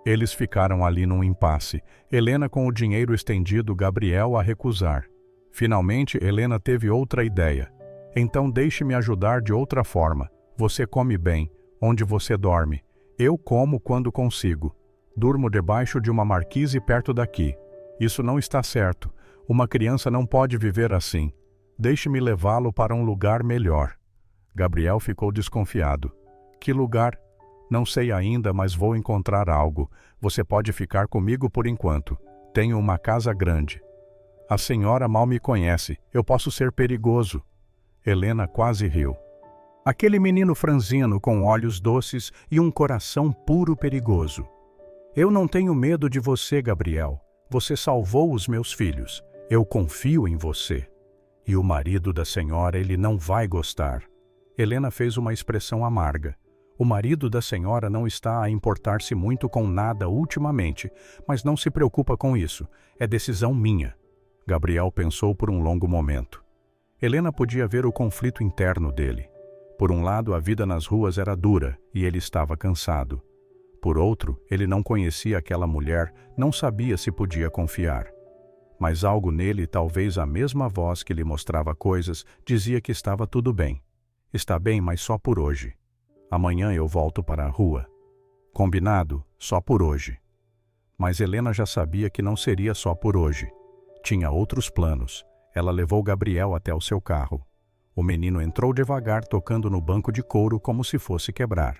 Eles ficaram ali num impasse. Helena com o dinheiro estendido, Gabriel a recusar. Finalmente, Helena teve outra ideia. Então deixe-me ajudar de outra forma. Você come bem. Onde você dorme? Eu como quando consigo. Durmo debaixo de uma marquise perto daqui. Isso não está certo. Uma criança não pode viver assim. Deixe-me levá-lo para um lugar melhor. Gabriel ficou desconfiado. Que lugar? Não sei ainda, mas vou encontrar algo. Você pode ficar comigo por enquanto. Tenho uma casa grande. A senhora mal me conhece. Eu posso ser perigoso. Helena quase riu. Aquele menino franzino com olhos doces e um coração puro perigoso. Eu não tenho medo de você, Gabriel. Você salvou os meus filhos. Eu confio em você. E o marido da senhora, ele não vai gostar. Helena fez uma expressão amarga. O marido da senhora não está a importar-se muito com nada ultimamente, mas não se preocupa com isso. É decisão minha. Gabriel pensou por um longo momento. Helena podia ver o conflito interno dele. Por um lado, a vida nas ruas era dura e ele estava cansado. Por outro, ele não conhecia aquela mulher, não sabia se podia confiar. Mas algo nele, talvez a mesma voz que lhe mostrava coisas, dizia que estava tudo bem. Está bem, mas só por hoje. Amanhã eu volto para a rua. Combinado, só por hoje. Mas Helena já sabia que não seria só por hoje. Tinha outros planos. Ela levou Gabriel até o seu carro. O menino entrou devagar, tocando no banco de couro como se fosse quebrar.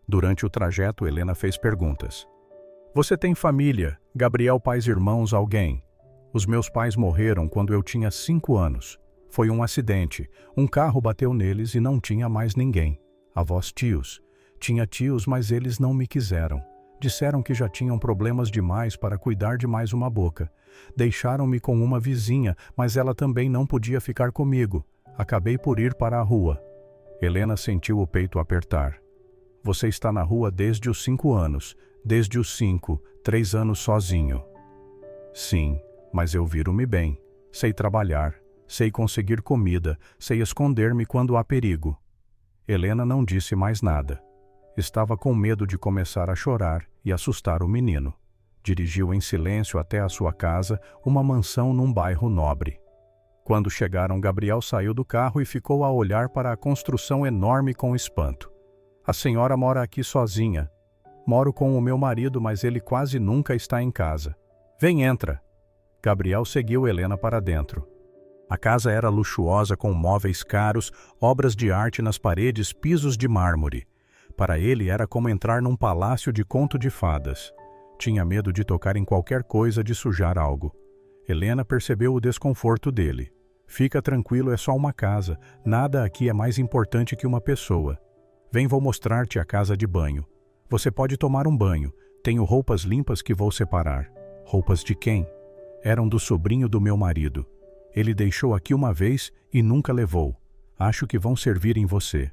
Durante o trajeto, Helena fez perguntas. Você tem família? Gabriel, pais, irmãos, alguém? Os meus pais morreram quando eu tinha 5 anos. Foi um acidente. Um carro bateu neles e não tinha mais ninguém. Avós, tios. Tinha tios, mas eles não me quiseram. Disseram que já tinham problemas demais para cuidar de mais uma boca. Deixaram-me com uma vizinha, mas ela também não podia ficar comigo. Acabei por ir para a rua. Helena sentiu o peito apertar. Você está na rua desde os 5 anos. Desde os 5, 3 anos sozinho. Sim, mas eu viro-me bem. Sei trabalhar. Sei conseguir comida. Sei esconder-me quando há perigo. Helena não disse mais nada. Estava com medo de começar a chorar e assustar o menino. Dirigiu em silêncio até a sua casa, uma mansão num bairro nobre. Quando chegaram, Gabriel saiu do carro e ficou a olhar para a construção enorme com espanto. A senhora mora aqui sozinha. Moro com o meu marido, mas ele quase nunca está em casa. Vem, entra. Gabriel seguiu Helena para dentro. A casa era luxuosa com móveis caros, obras de arte nas paredes, pisos de mármore. Para ele era como entrar num palácio de conto de fadas. Tinha medo de tocar em qualquer coisa, de sujar algo. Helena percebeu o desconforto dele. Fica tranquilo, é só uma casa. Nada aqui é mais importante que uma pessoa. Vem, vou mostrar-te a casa de banho. Você pode tomar um banho. Tenho roupas limpas que vou separar. Roupas de quem? Eram do sobrinho do meu marido. Ele deixou aqui uma vez e nunca levou. Acho que vão servir em você.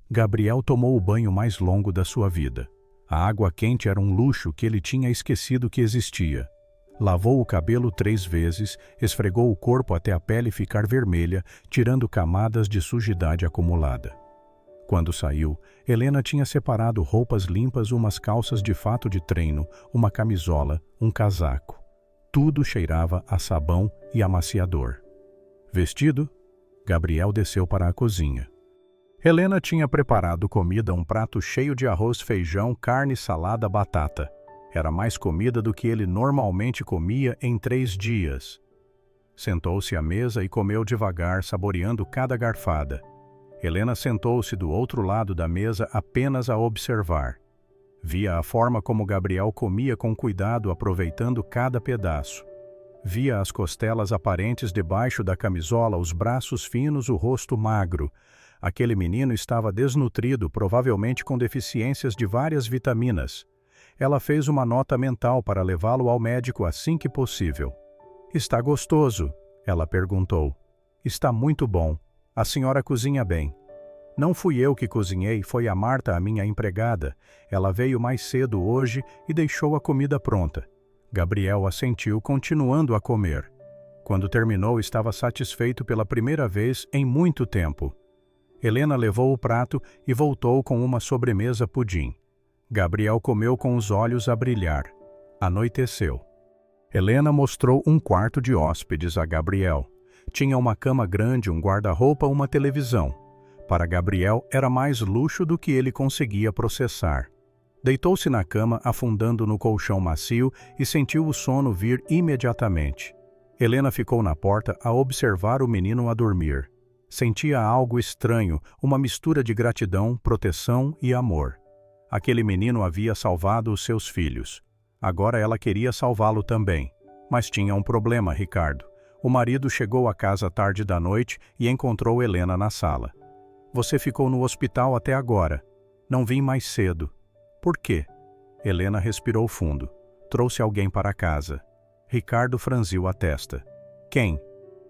Gabriel tomou o banho mais longo da sua vida. A água quente era um luxo que ele tinha esquecido que existia. Lavou o cabelo 3 vezes, esfregou o corpo até a pele ficar vermelha, tirando camadas de sujidade acumulada. Quando saiu, Helena tinha separado roupas limpas, umas calças de fato de treino, uma camisola, um casaco. Tudo cheirava a sabão e amaciador. Vestido, Gabriel desceu para a cozinha. Helena tinha preparado comida, um prato cheio de arroz, feijão, carne, salada, batata. Era mais comida do que ele normalmente comia em 3 dias. Sentou-se à mesa e comeu devagar, saboreando cada garfada. Helena sentou-se do outro lado da mesa apenas a observar. Via a forma como Gabriel comia com cuidado, aproveitando cada pedaço. Via as costelas aparentes debaixo da camisola, os braços finos, o rosto magro. Aquele menino estava desnutrido, provavelmente com deficiências de várias vitaminas. Ela fez uma nota mental para levá-lo ao médico assim que possível. Está gostoso? Ela perguntou. Está muito bom. A senhora cozinha bem. Não fui eu que cozinhei, foi a Marta, a minha empregada. Ela veio mais cedo hoje e deixou a comida pronta. Gabriel assentiu, continuando a comer. Quando terminou, estava satisfeito pela primeira vez em muito tempo. Helena levou o prato e voltou com uma sobremesa pudim. Gabriel comeu com os olhos a brilhar. Anoiteceu. Helena mostrou um quarto de hóspedes a Gabriel. Tinha uma cama grande, um guarda-roupa, uma televisão. Para Gabriel, era mais luxo do que ele conseguia processar. Deitou-se na cama, afundando no colchão macio e sentiu o sono vir imediatamente. Helena ficou na porta a observar o menino a dormir. Sentia algo estranho, uma mistura de gratidão, proteção e amor. Aquele menino havia salvado os seus filhos. Agora ela queria salvá-lo também. Mas tinha um problema, Ricardo. O marido chegou à casa tarde da noite e encontrou Helena na sala. Você ficou no hospital até agora. Não vim mais cedo. Por quê? Helena respirou fundo. Trouxe alguém para casa. Ricardo franziu a testa. Quem?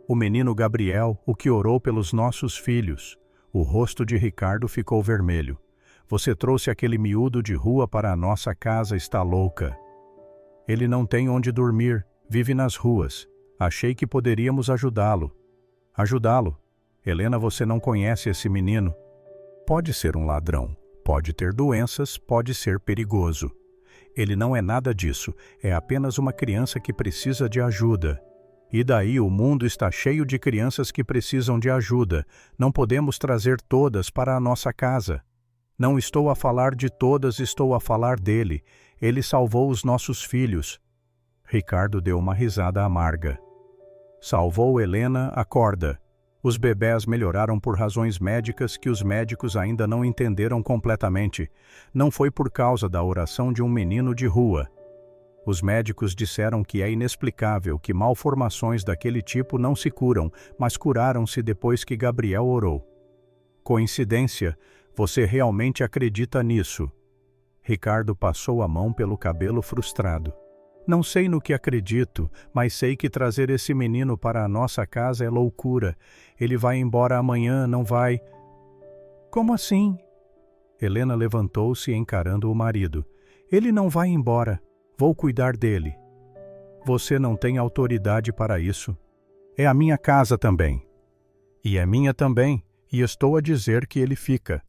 O menino Gabriel, o que orou pelos nossos filhos. O rosto de Ricardo ficou vermelho. Você trouxe aquele miúdo de rua para a nossa casa, está louca. Ele não tem onde dormir, vive nas ruas. Achei que poderíamos ajudá-lo. Ajudá-lo? Helena, você não conhece esse menino. Pode ser um ladrão, pode ter doenças, pode ser perigoso. Ele não é nada disso, é apenas uma criança que precisa de ajuda. E daí o mundo está cheio de crianças que precisam de ajuda. Não podemos trazer todas para a nossa casa. Não estou a falar de todas, estou a falar dele. Ele salvou os nossos filhos. Ricardo deu uma risada amarga. Salvou Helena, acorda. Os bebés melhoraram por razões médicas que os médicos ainda não entenderam completamente. Não foi por causa da oração de um menino de rua. Os médicos disseram que é inexplicável que malformações daquele tipo não se curam, mas curaram-se depois que Gabriel orou. Coincidência? Você realmente acredita nisso? Ricardo passou a mão pelo cabelo frustrado. Não sei no que acredito, mas sei que trazer esse menino para a nossa casa é loucura. Ele vai embora amanhã, não vai... Como assim? Helena levantou-se encarando o marido. Ele não vai embora. Vou cuidar dele. Você não tem autoridade para isso. É a minha casa também. E é minha também, e estou a dizer que ele fica.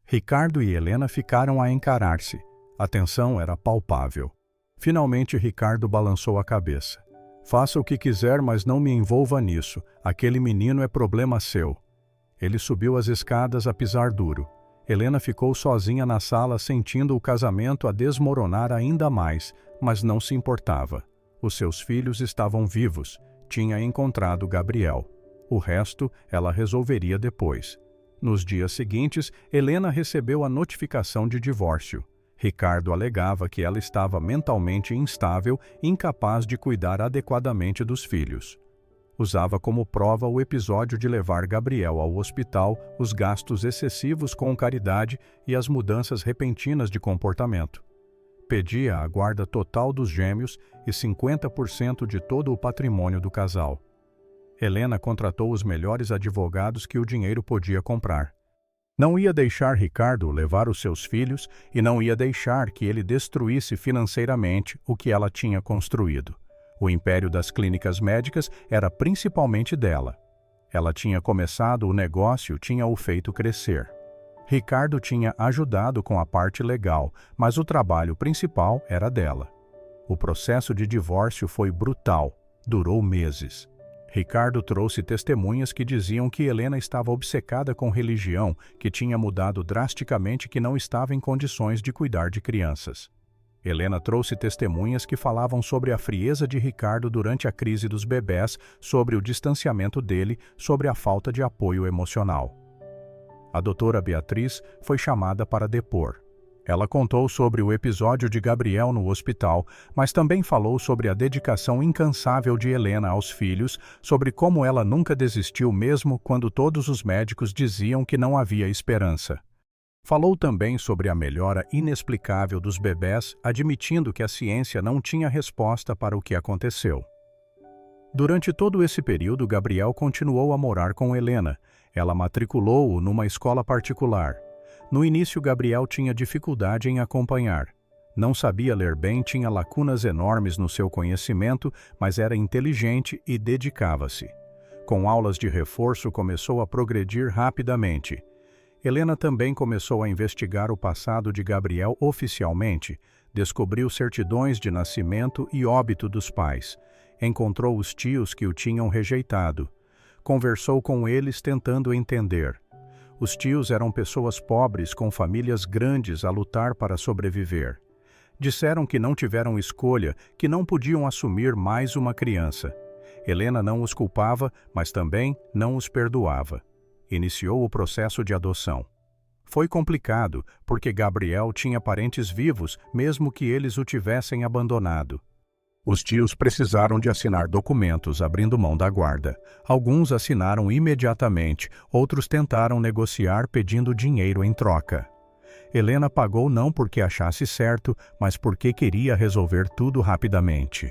Ricardo e Helena ficaram a encarar-se. A tensão era palpável. Finalmente Ricardo balançou a cabeça. Faça o que quiser, mas não me envolva nisso. Aquele menino é problema seu. Ele subiu as escadas a pisar duro. Helena ficou sozinha na sala, sentindo o casamento a desmoronar ainda mais, mas não se importava. Os seus filhos estavam vivos. Tinha encontrado Gabriel. O resto ela resolveria depois. Nos dias seguintes, Helena recebeu a notificação de divórcio. Ricardo alegava que ela estava mentalmente instável, incapaz de cuidar adequadamente dos filhos. Usava como prova o episódio de levar Gabriel ao hospital, os gastos excessivos com caridade e as mudanças repentinas de comportamento. Pedia a guarda total dos gêmeos e 50% de todo o patrimônio do casal. Helena contratou os melhores advogados que o dinheiro podia comprar. Não ia deixar Ricardo levar os seus filhos e não ia deixar que ele destruísse financeiramente o que ela tinha construído. O império das clínicas médicas era principalmente dela. Ela tinha começado o negócio, tinha o feito crescer. Ricardo tinha ajudado com a parte legal, mas o trabalho principal era dela. O processo de divórcio foi brutal, durou meses. Ricardo trouxe testemunhas que diziam que Helena estava obcecada com religião, que tinha mudado drasticamente, que não estava em condições de cuidar de crianças. Helena trouxe testemunhas que falavam sobre a frieza de Ricardo durante a crise dos bebés, sobre o distanciamento dele, sobre a falta de apoio emocional. A doutora Beatriz foi chamada para depor. Ela contou sobre o episódio de Gabriel no hospital, mas também falou sobre a dedicação incansável de Helena aos filhos, sobre como ela nunca desistiu mesmo quando todos os médicos diziam que não havia esperança. Falou também sobre a melhora inexplicável dos bebés, admitindo que a ciência não tinha resposta para o que aconteceu. Durante todo esse período, Gabriel continuou a morar com Helena. Ela matriculou-o numa escola particular. No início, Gabriel tinha dificuldade em acompanhar. Não sabia ler bem, tinha lacunas enormes no seu conhecimento, mas era inteligente e dedicava-se. Com aulas de reforço, começou a progredir rapidamente. Helena também começou a investigar o passado de Gabriel oficialmente, descobriu certidões de nascimento e óbito dos pais, encontrou os tios que o tinham rejeitado, conversou com eles tentando entender. Os tios eram pessoas pobres com famílias grandes a lutar para sobreviver. Disseram que não tiveram escolha, que não podiam assumir mais uma criança. Helena não os culpava, mas também não os perdoava. Iniciou o processo de adoção. Foi complicado, porque Gabriel tinha parentes vivos, mesmo que eles o tivessem abandonado. Os tios precisaram de assinar documentos abrindo mão da guarda. Alguns assinaram imediatamente, outros tentaram negociar pedindo dinheiro em troca. Helena pagou não porque achasse certo, mas porque queria resolver tudo rapidamente.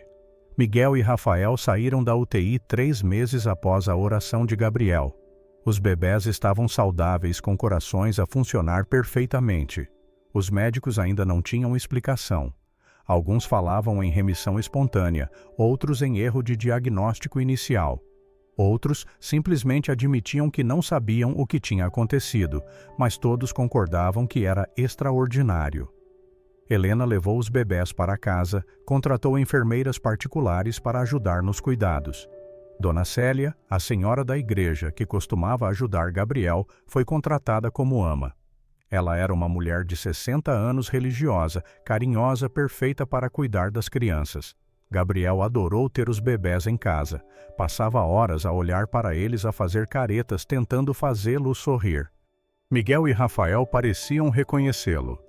Miguel e Rafael saíram da UTI 3 meses após a oração de Gabriel. Os bebés estavam saudáveis, com corações a funcionar perfeitamente. Os médicos ainda não tinham explicação. Alguns falavam em remissão espontânea, outros em erro de diagnóstico inicial. Outros simplesmente admitiam que não sabiam o que tinha acontecido, mas todos concordavam que era extraordinário. Helena levou os bebés para casa, contratou enfermeiras particulares para ajudar nos cuidados. Dona Célia, a senhora da igreja que costumava ajudar Gabriel, foi contratada como ama. Ela era uma mulher de 60 anos, religiosa, carinhosa, perfeita para cuidar das crianças. Gabriel adorou ter os bebés em casa. Passava horas a olhar para eles, a fazer caretas, tentando fazê-los sorrir. Miguel e Rafael pareciam reconhecê-lo.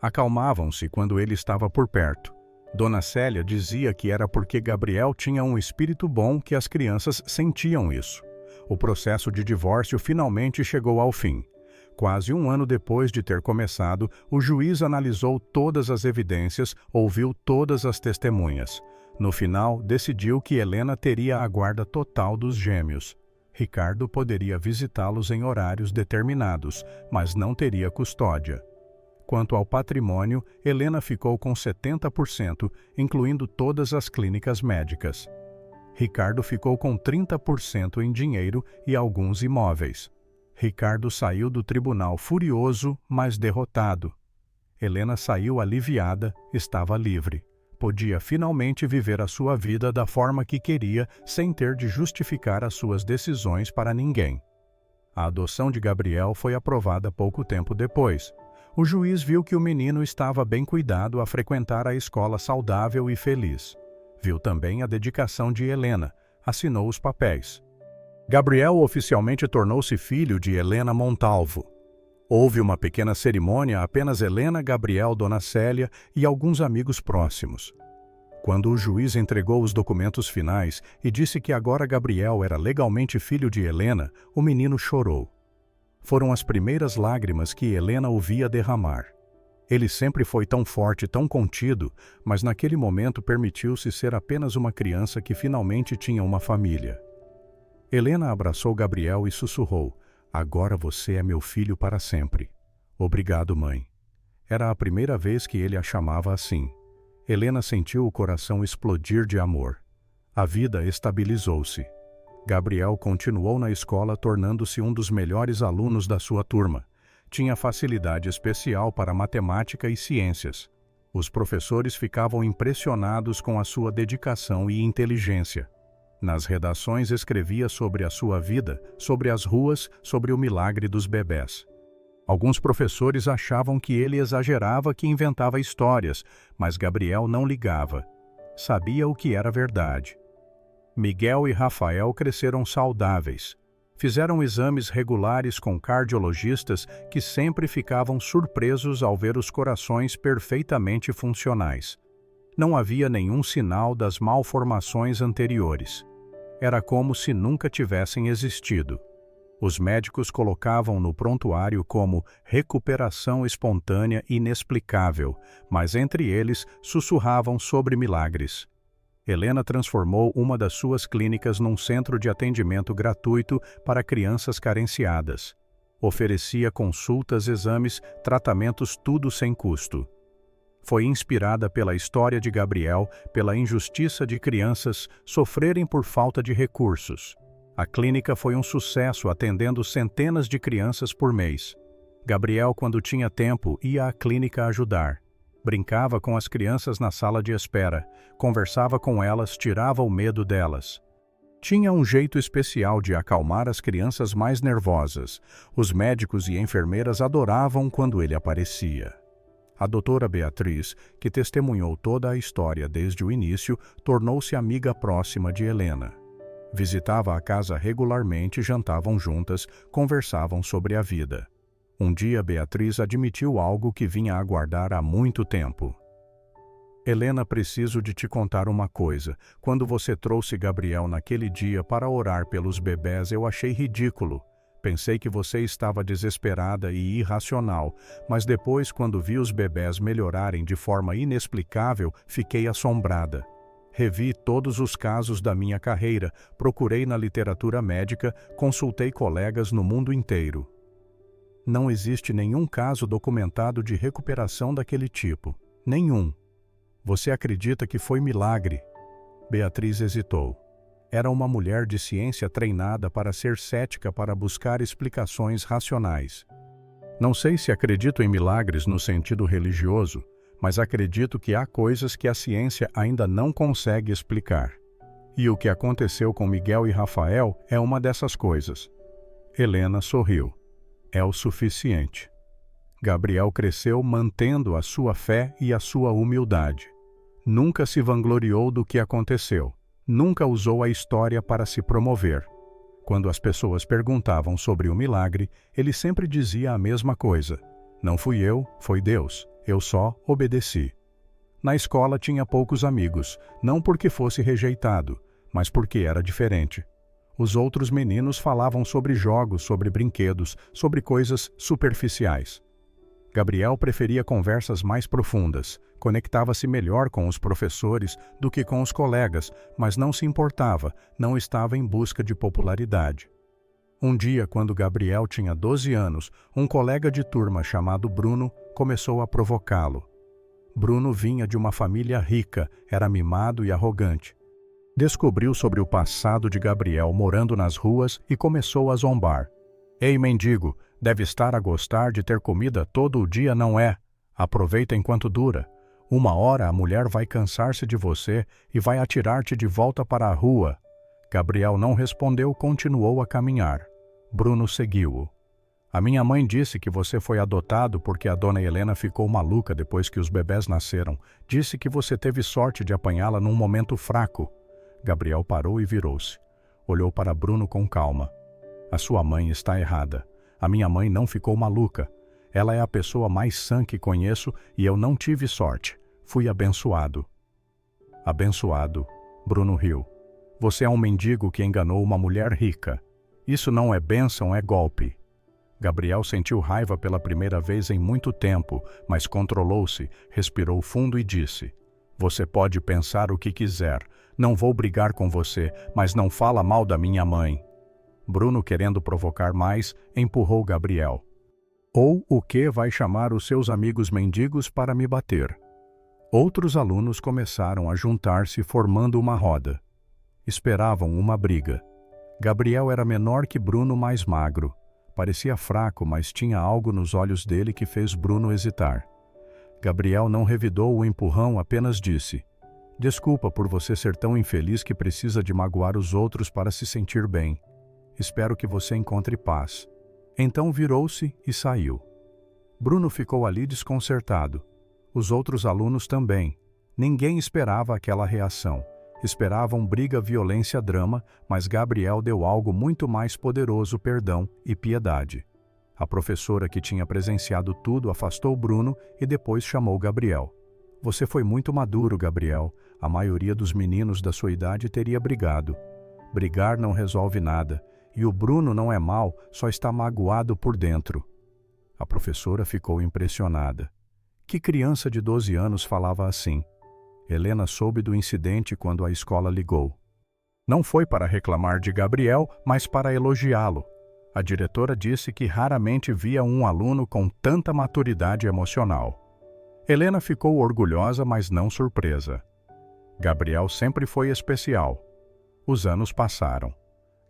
Acalmavam-se quando ele estava por perto. Dona Célia dizia que era porque Gabriel tinha um espírito bom que as crianças sentiam isso. O processo de divórcio finalmente chegou ao fim. Quase um ano depois de ter começado, o juiz analisou todas as evidências, ouviu todas as testemunhas. No final, decidiu que Helena teria a guarda total dos gêmeos. Ricardo poderia visitá-los em horários determinados, mas não teria custódia. Quanto ao patrimônio, Helena ficou com 70%, incluindo todas as clínicas médicas. Ricardo ficou com 30% em dinheiro e alguns imóveis. Ricardo saiu do tribunal furioso, mas derrotado. Helena saiu aliviada, estava livre. Podia finalmente viver a sua vida da forma que queria, sem ter de justificar as suas decisões para ninguém. A adoção de Gabriel foi aprovada pouco tempo depois. O juiz viu que o menino estava bem cuidado a frequentar a escola saudável e feliz. Viu também a dedicação de Helena, assinou os papéis. Gabriel oficialmente tornou-se filho de Helena Montalvo. Houve uma pequena cerimônia, apenas Helena, Gabriel, Dona Célia e alguns amigos próximos. Quando o juiz entregou os documentos finais e disse que agora Gabriel era legalmente filho de Helena, o menino chorou. Foram as primeiras lágrimas que Helena o via derramar. Ele sempre foi tão forte, tão contido, mas naquele momento permitiu-se ser apenas uma criança que finalmente tinha uma família. Helena abraçou Gabriel e sussurrou: "Agora você é meu filho para sempre." "Obrigado, mãe." Era a primeira vez que ele a chamava assim. Helena sentiu o coração explodir de amor. A vida estabilizou-se. Gabriel continuou na escola, tornando-se um dos melhores alunos da sua turma. Tinha facilidade especial para matemática e ciências. Os professores ficavam impressionados com a sua dedicação e inteligência. Nas redações escrevia sobre a sua vida, sobre as ruas, sobre o milagre dos bebés. Alguns professores achavam que ele exagerava, que inventava histórias, mas Gabriel não ligava. Sabia o que era verdade. Miguel e Rafael cresceram saudáveis. Fizeram exames regulares com cardiologistas que sempre ficavam surpresos ao ver os corações perfeitamente funcionais. Não havia nenhum sinal das malformações anteriores. Era como se nunca tivessem existido. Os médicos colocavam no prontuário como recuperação espontânea inexplicável, mas entre eles sussurravam sobre milagres. Helena transformou uma das suas clínicas num centro de atendimento gratuito para crianças carenciadas. Oferecia consultas, exames, tratamentos, tudo sem custo. Foi inspirada pela história de Gabriel, pela injustiça de crianças sofrerem por falta de recursos. A clínica foi um sucesso, atendendo centenas de crianças por mês. Gabriel, quando tinha tempo, ia à clínica ajudar. Brincava com as crianças na sala de espera, conversava com elas, tirava o medo delas. Tinha um jeito especial de acalmar as crianças mais nervosas. Os médicos e enfermeiras adoravam quando ele aparecia. A doutora Beatriz, que testemunhou toda a história desde o início, tornou-se amiga próxima de Helena. Visitava a casa regularmente, jantavam juntas, conversavam sobre a vida. Um dia Beatriz admitiu algo que vinha a guardar há muito tempo. Helena, preciso de te contar uma coisa. Quando você trouxe Gabriel naquele dia para orar pelos bebés, eu achei ridículo. Pensei que você estava desesperada e irracional, mas depois, quando vi os bebés melhorarem de forma inexplicável, fiquei assombrada. Revi todos os casos da minha carreira, procurei na literatura médica, consultei colegas no mundo inteiro. Não existe nenhum caso documentado de recuperação daquele tipo. Nenhum. Você acredita que foi milagre? Beatriz hesitou. Era uma mulher de ciência treinada para ser cética, para buscar explicações racionais. Não sei se acredito em milagres no sentido religioso, mas acredito que há coisas que a ciência ainda não consegue explicar. E o que aconteceu com Miguel e Rafael é uma dessas coisas. Helena sorriu. É o suficiente. Gabriel cresceu mantendo a sua fé e a sua humildade. Nunca se vangloriou do que aconteceu. Nunca usou a história para se promover. Quando as pessoas perguntavam sobre o milagre, ele sempre dizia a mesma coisa. Não fui eu, foi Deus. Eu só obedeci. Na escola tinha poucos amigos, não porque fosse rejeitado, mas porque era diferente. Os outros meninos falavam sobre jogos, sobre brinquedos, sobre coisas superficiais. Gabriel preferia conversas mais profundas, conectava-se melhor com os professores do que com os colegas, mas não se importava, não estava em busca de popularidade. Um dia, quando Gabriel tinha 12 anos, um colega de turma chamado Bruno começou a provocá-lo. Bruno vinha de uma família rica, era mimado e arrogante. Descobriu sobre o passado de Gabriel morando nas ruas e começou a zombar. Ei, mendigo, deve estar a gostar de ter comida todo o dia, não é? Aproveita enquanto dura. Uma hora a mulher vai cansar-se de você e vai atirar-te de volta para a rua. Gabriel não respondeu, continuou a caminhar. Bruno seguiu-o. A minha mãe disse que você foi adotado porque a dona Helena ficou maluca depois que os bebés nasceram. Disse que você teve sorte de apanhá-la num momento fraco. Gabriel parou e virou-se. Olhou para Bruno com calma. A sua mãe está errada. A minha mãe não ficou maluca. Ela é a pessoa mais sã que conheço e eu não tive sorte. Fui abençoado. Abençoado? Bruno riu. Você é um mendigo que enganou uma mulher rica. Isso não é bênção, é golpe. Gabriel sentiu raiva pela primeira vez em muito tempo, mas controlou-se, respirou fundo e disse: Você pode pensar o que quiser. Não vou brigar com você, mas não fala mal da minha mãe. Bruno, querendo provocar mais, empurrou Gabriel. Ou o que vai chamar os seus amigos mendigos para me bater? Outros alunos começaram a juntar-se formando uma roda. Esperavam uma briga. Gabriel era menor que Bruno, mais magro. Parecia fraco, mas tinha algo nos olhos dele que fez Bruno hesitar. Gabriel não revidou o empurrão, apenas disse: Desculpa por você ser tão infeliz que precisa de magoar os outros para se sentir bem. Espero que você encontre paz. Então virou-se e saiu. Bruno ficou ali desconcertado. Os outros alunos também. Ninguém esperava aquela reação. Esperavam briga, violência, drama, mas Gabriel deu algo muito mais poderoso: perdão e piedade. A professora, que tinha presenciado tudo, afastou Bruno e depois chamou Gabriel. Você foi muito maduro, Gabriel. A maioria dos meninos da sua idade teria brigado. Brigar não resolve nada. E o Bruno não é mau, só está magoado por dentro. A professora ficou impressionada. Que criança de 12 anos falava assim? Helena soube do incidente quando a escola ligou. Não foi para reclamar de Gabriel, mas para elogiá-lo. A diretora disse que raramente via um aluno com tanta maturidade emocional. Helena ficou orgulhosa, mas não surpresa. Gabriel sempre foi especial. Os anos passaram.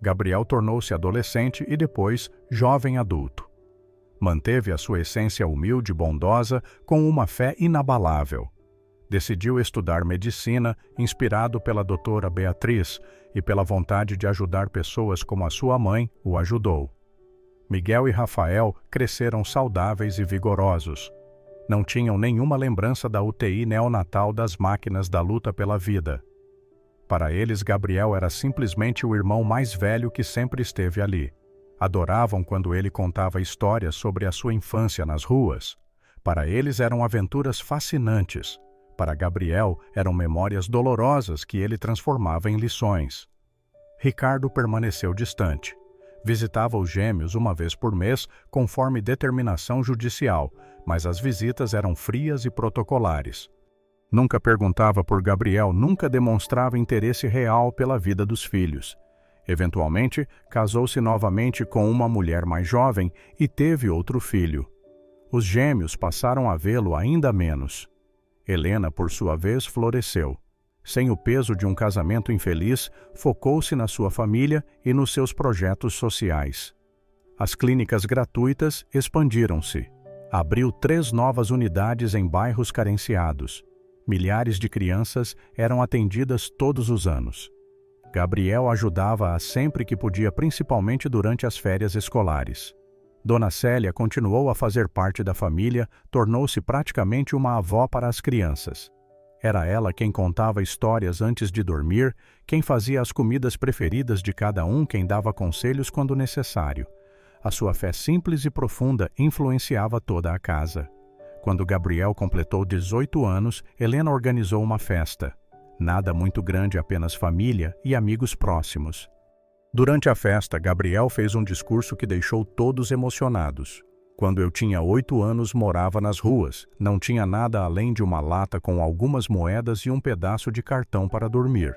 Gabriel tornou-se adolescente e depois jovem adulto. Manteve a sua essência humilde e bondosa com uma fé inabalável. Decidiu estudar medicina, inspirado pela doutora Beatriz e pela vontade de ajudar pessoas como a sua mãe o ajudou. Miguel e Rafael cresceram saudáveis e vigorosos. Não tinham nenhuma lembrança da UTI neonatal das máquinas da luta pela vida. Para eles, Gabriel era simplesmente o irmão mais velho que sempre esteve ali. Adoravam quando ele contava histórias sobre a sua infância nas ruas. Para eles eram aventuras fascinantes. Para Gabriel, eram memórias dolorosas que ele transformava em lições. Ricardo permaneceu distante. Visitava os gêmeos uma vez por mês, conforme determinação judicial, mas as visitas eram frias e protocolares. Nunca perguntava por Gabriel, nunca demonstrava interesse real pela vida dos filhos. Eventualmente, casou-se novamente com uma mulher mais jovem e teve outro filho. Os gêmeos passaram a vê-lo ainda menos. Helena, por sua vez, floresceu. Sem o peso de um casamento infeliz, focou-se na sua família e nos seus projetos sociais. As clínicas gratuitas expandiram-se. Abriu 3 novas unidades em bairros carenciados. Milhares de crianças eram atendidas todos os anos. Gabriel ajudava-a sempre que podia, principalmente durante as férias escolares. Dona Célia continuou a fazer parte da família, tornou-se praticamente uma avó para as crianças. Era ela quem contava histórias antes de dormir, quem fazia as comidas preferidas de cada um, quem dava conselhos quando necessário. A sua fé simples e profunda influenciava toda a casa. Quando Gabriel completou 18 anos, Helena organizou uma festa. Nada muito grande, apenas família e amigos próximos. Durante a festa, Gabriel fez um discurso que deixou todos emocionados. Quando eu tinha 8 anos, morava nas ruas. Não tinha nada além de uma lata com algumas moedas e um pedaço de cartão para dormir.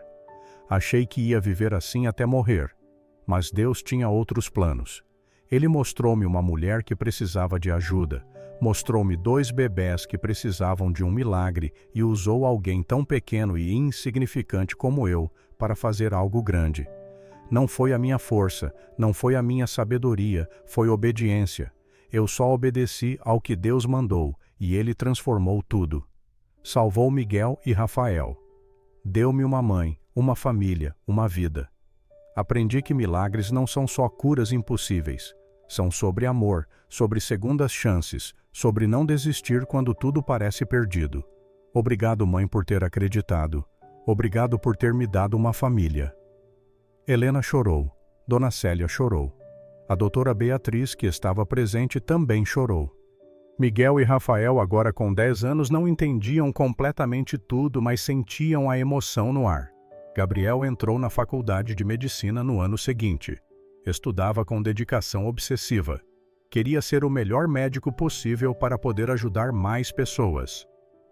Achei que ia viver assim até morrer. Mas Deus tinha outros planos. Ele mostrou-me uma mulher que precisava de ajuda. Mostrou-me 2 bebés que precisavam de um milagre e usou alguém tão pequeno e insignificante como eu para fazer algo grande. Não foi a minha força, não foi a minha sabedoria, foi obediência. Eu só obedeci ao que Deus mandou, e Ele transformou tudo. Salvou Miguel e Rafael. Deu-me uma mãe, uma família, uma vida. Aprendi que milagres não são só curas impossíveis. São sobre amor, sobre segundas chances, sobre não desistir quando tudo parece perdido. Obrigado, mãe, por ter acreditado. Obrigado por ter me dado uma família. Helena chorou. Dona Célia chorou. A doutora Beatriz, que estava presente, também chorou. Miguel e Rafael, agora com 10 anos, não entendiam completamente tudo, mas sentiam a emoção no ar. Gabriel entrou na faculdade de medicina no ano seguinte. Estudava com dedicação obsessiva. Queria ser o melhor médico possível para poder ajudar mais pessoas.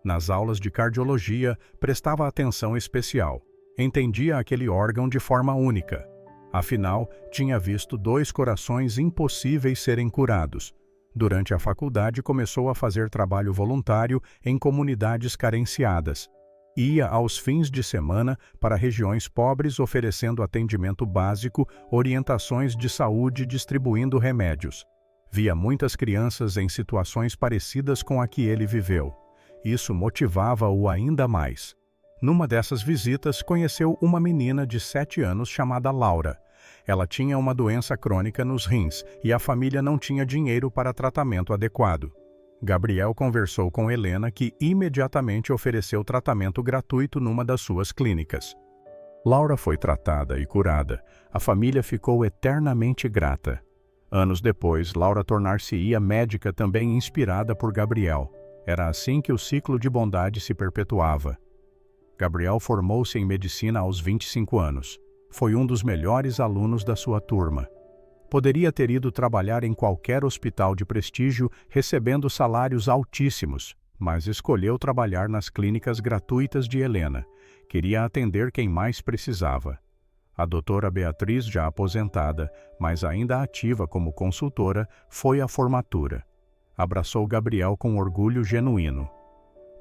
Nas aulas de cardiologia, prestava atenção especial. Entendia aquele órgão de forma única. Afinal, tinha visto 2 corações impossíveis serem curados. Durante a faculdade, começou a fazer trabalho voluntário em comunidades carenciadas. Ia aos fins de semana para regiões pobres oferecendo atendimento básico, orientações de saúde, distribuindo remédios. Via muitas crianças em situações parecidas com a que ele viveu. Isso motivava-o ainda mais. Numa dessas visitas, conheceu uma menina de 7 anos chamada Laura. Ela tinha uma doença crônica nos rins e a família não tinha dinheiro para tratamento adequado. Gabriel conversou com Helena, que imediatamente ofereceu tratamento gratuito numa das suas clínicas. Laura foi tratada e curada. A família ficou eternamente grata. Anos depois, Laura tornar-se-ia médica também inspirada por Gabriel. Era assim que o ciclo de bondade se perpetuava. Gabriel formou-se em medicina aos 25 anos. Foi um dos melhores alunos da sua turma. Poderia ter ido trabalhar em qualquer hospital de prestígio, recebendo salários altíssimos, mas escolheu trabalhar nas clínicas gratuitas de Helena. Queria atender quem mais precisava. A doutora Beatriz, já aposentada, mas ainda ativa como consultora, foi à formatura. Abraçou Gabriel com orgulho genuíno.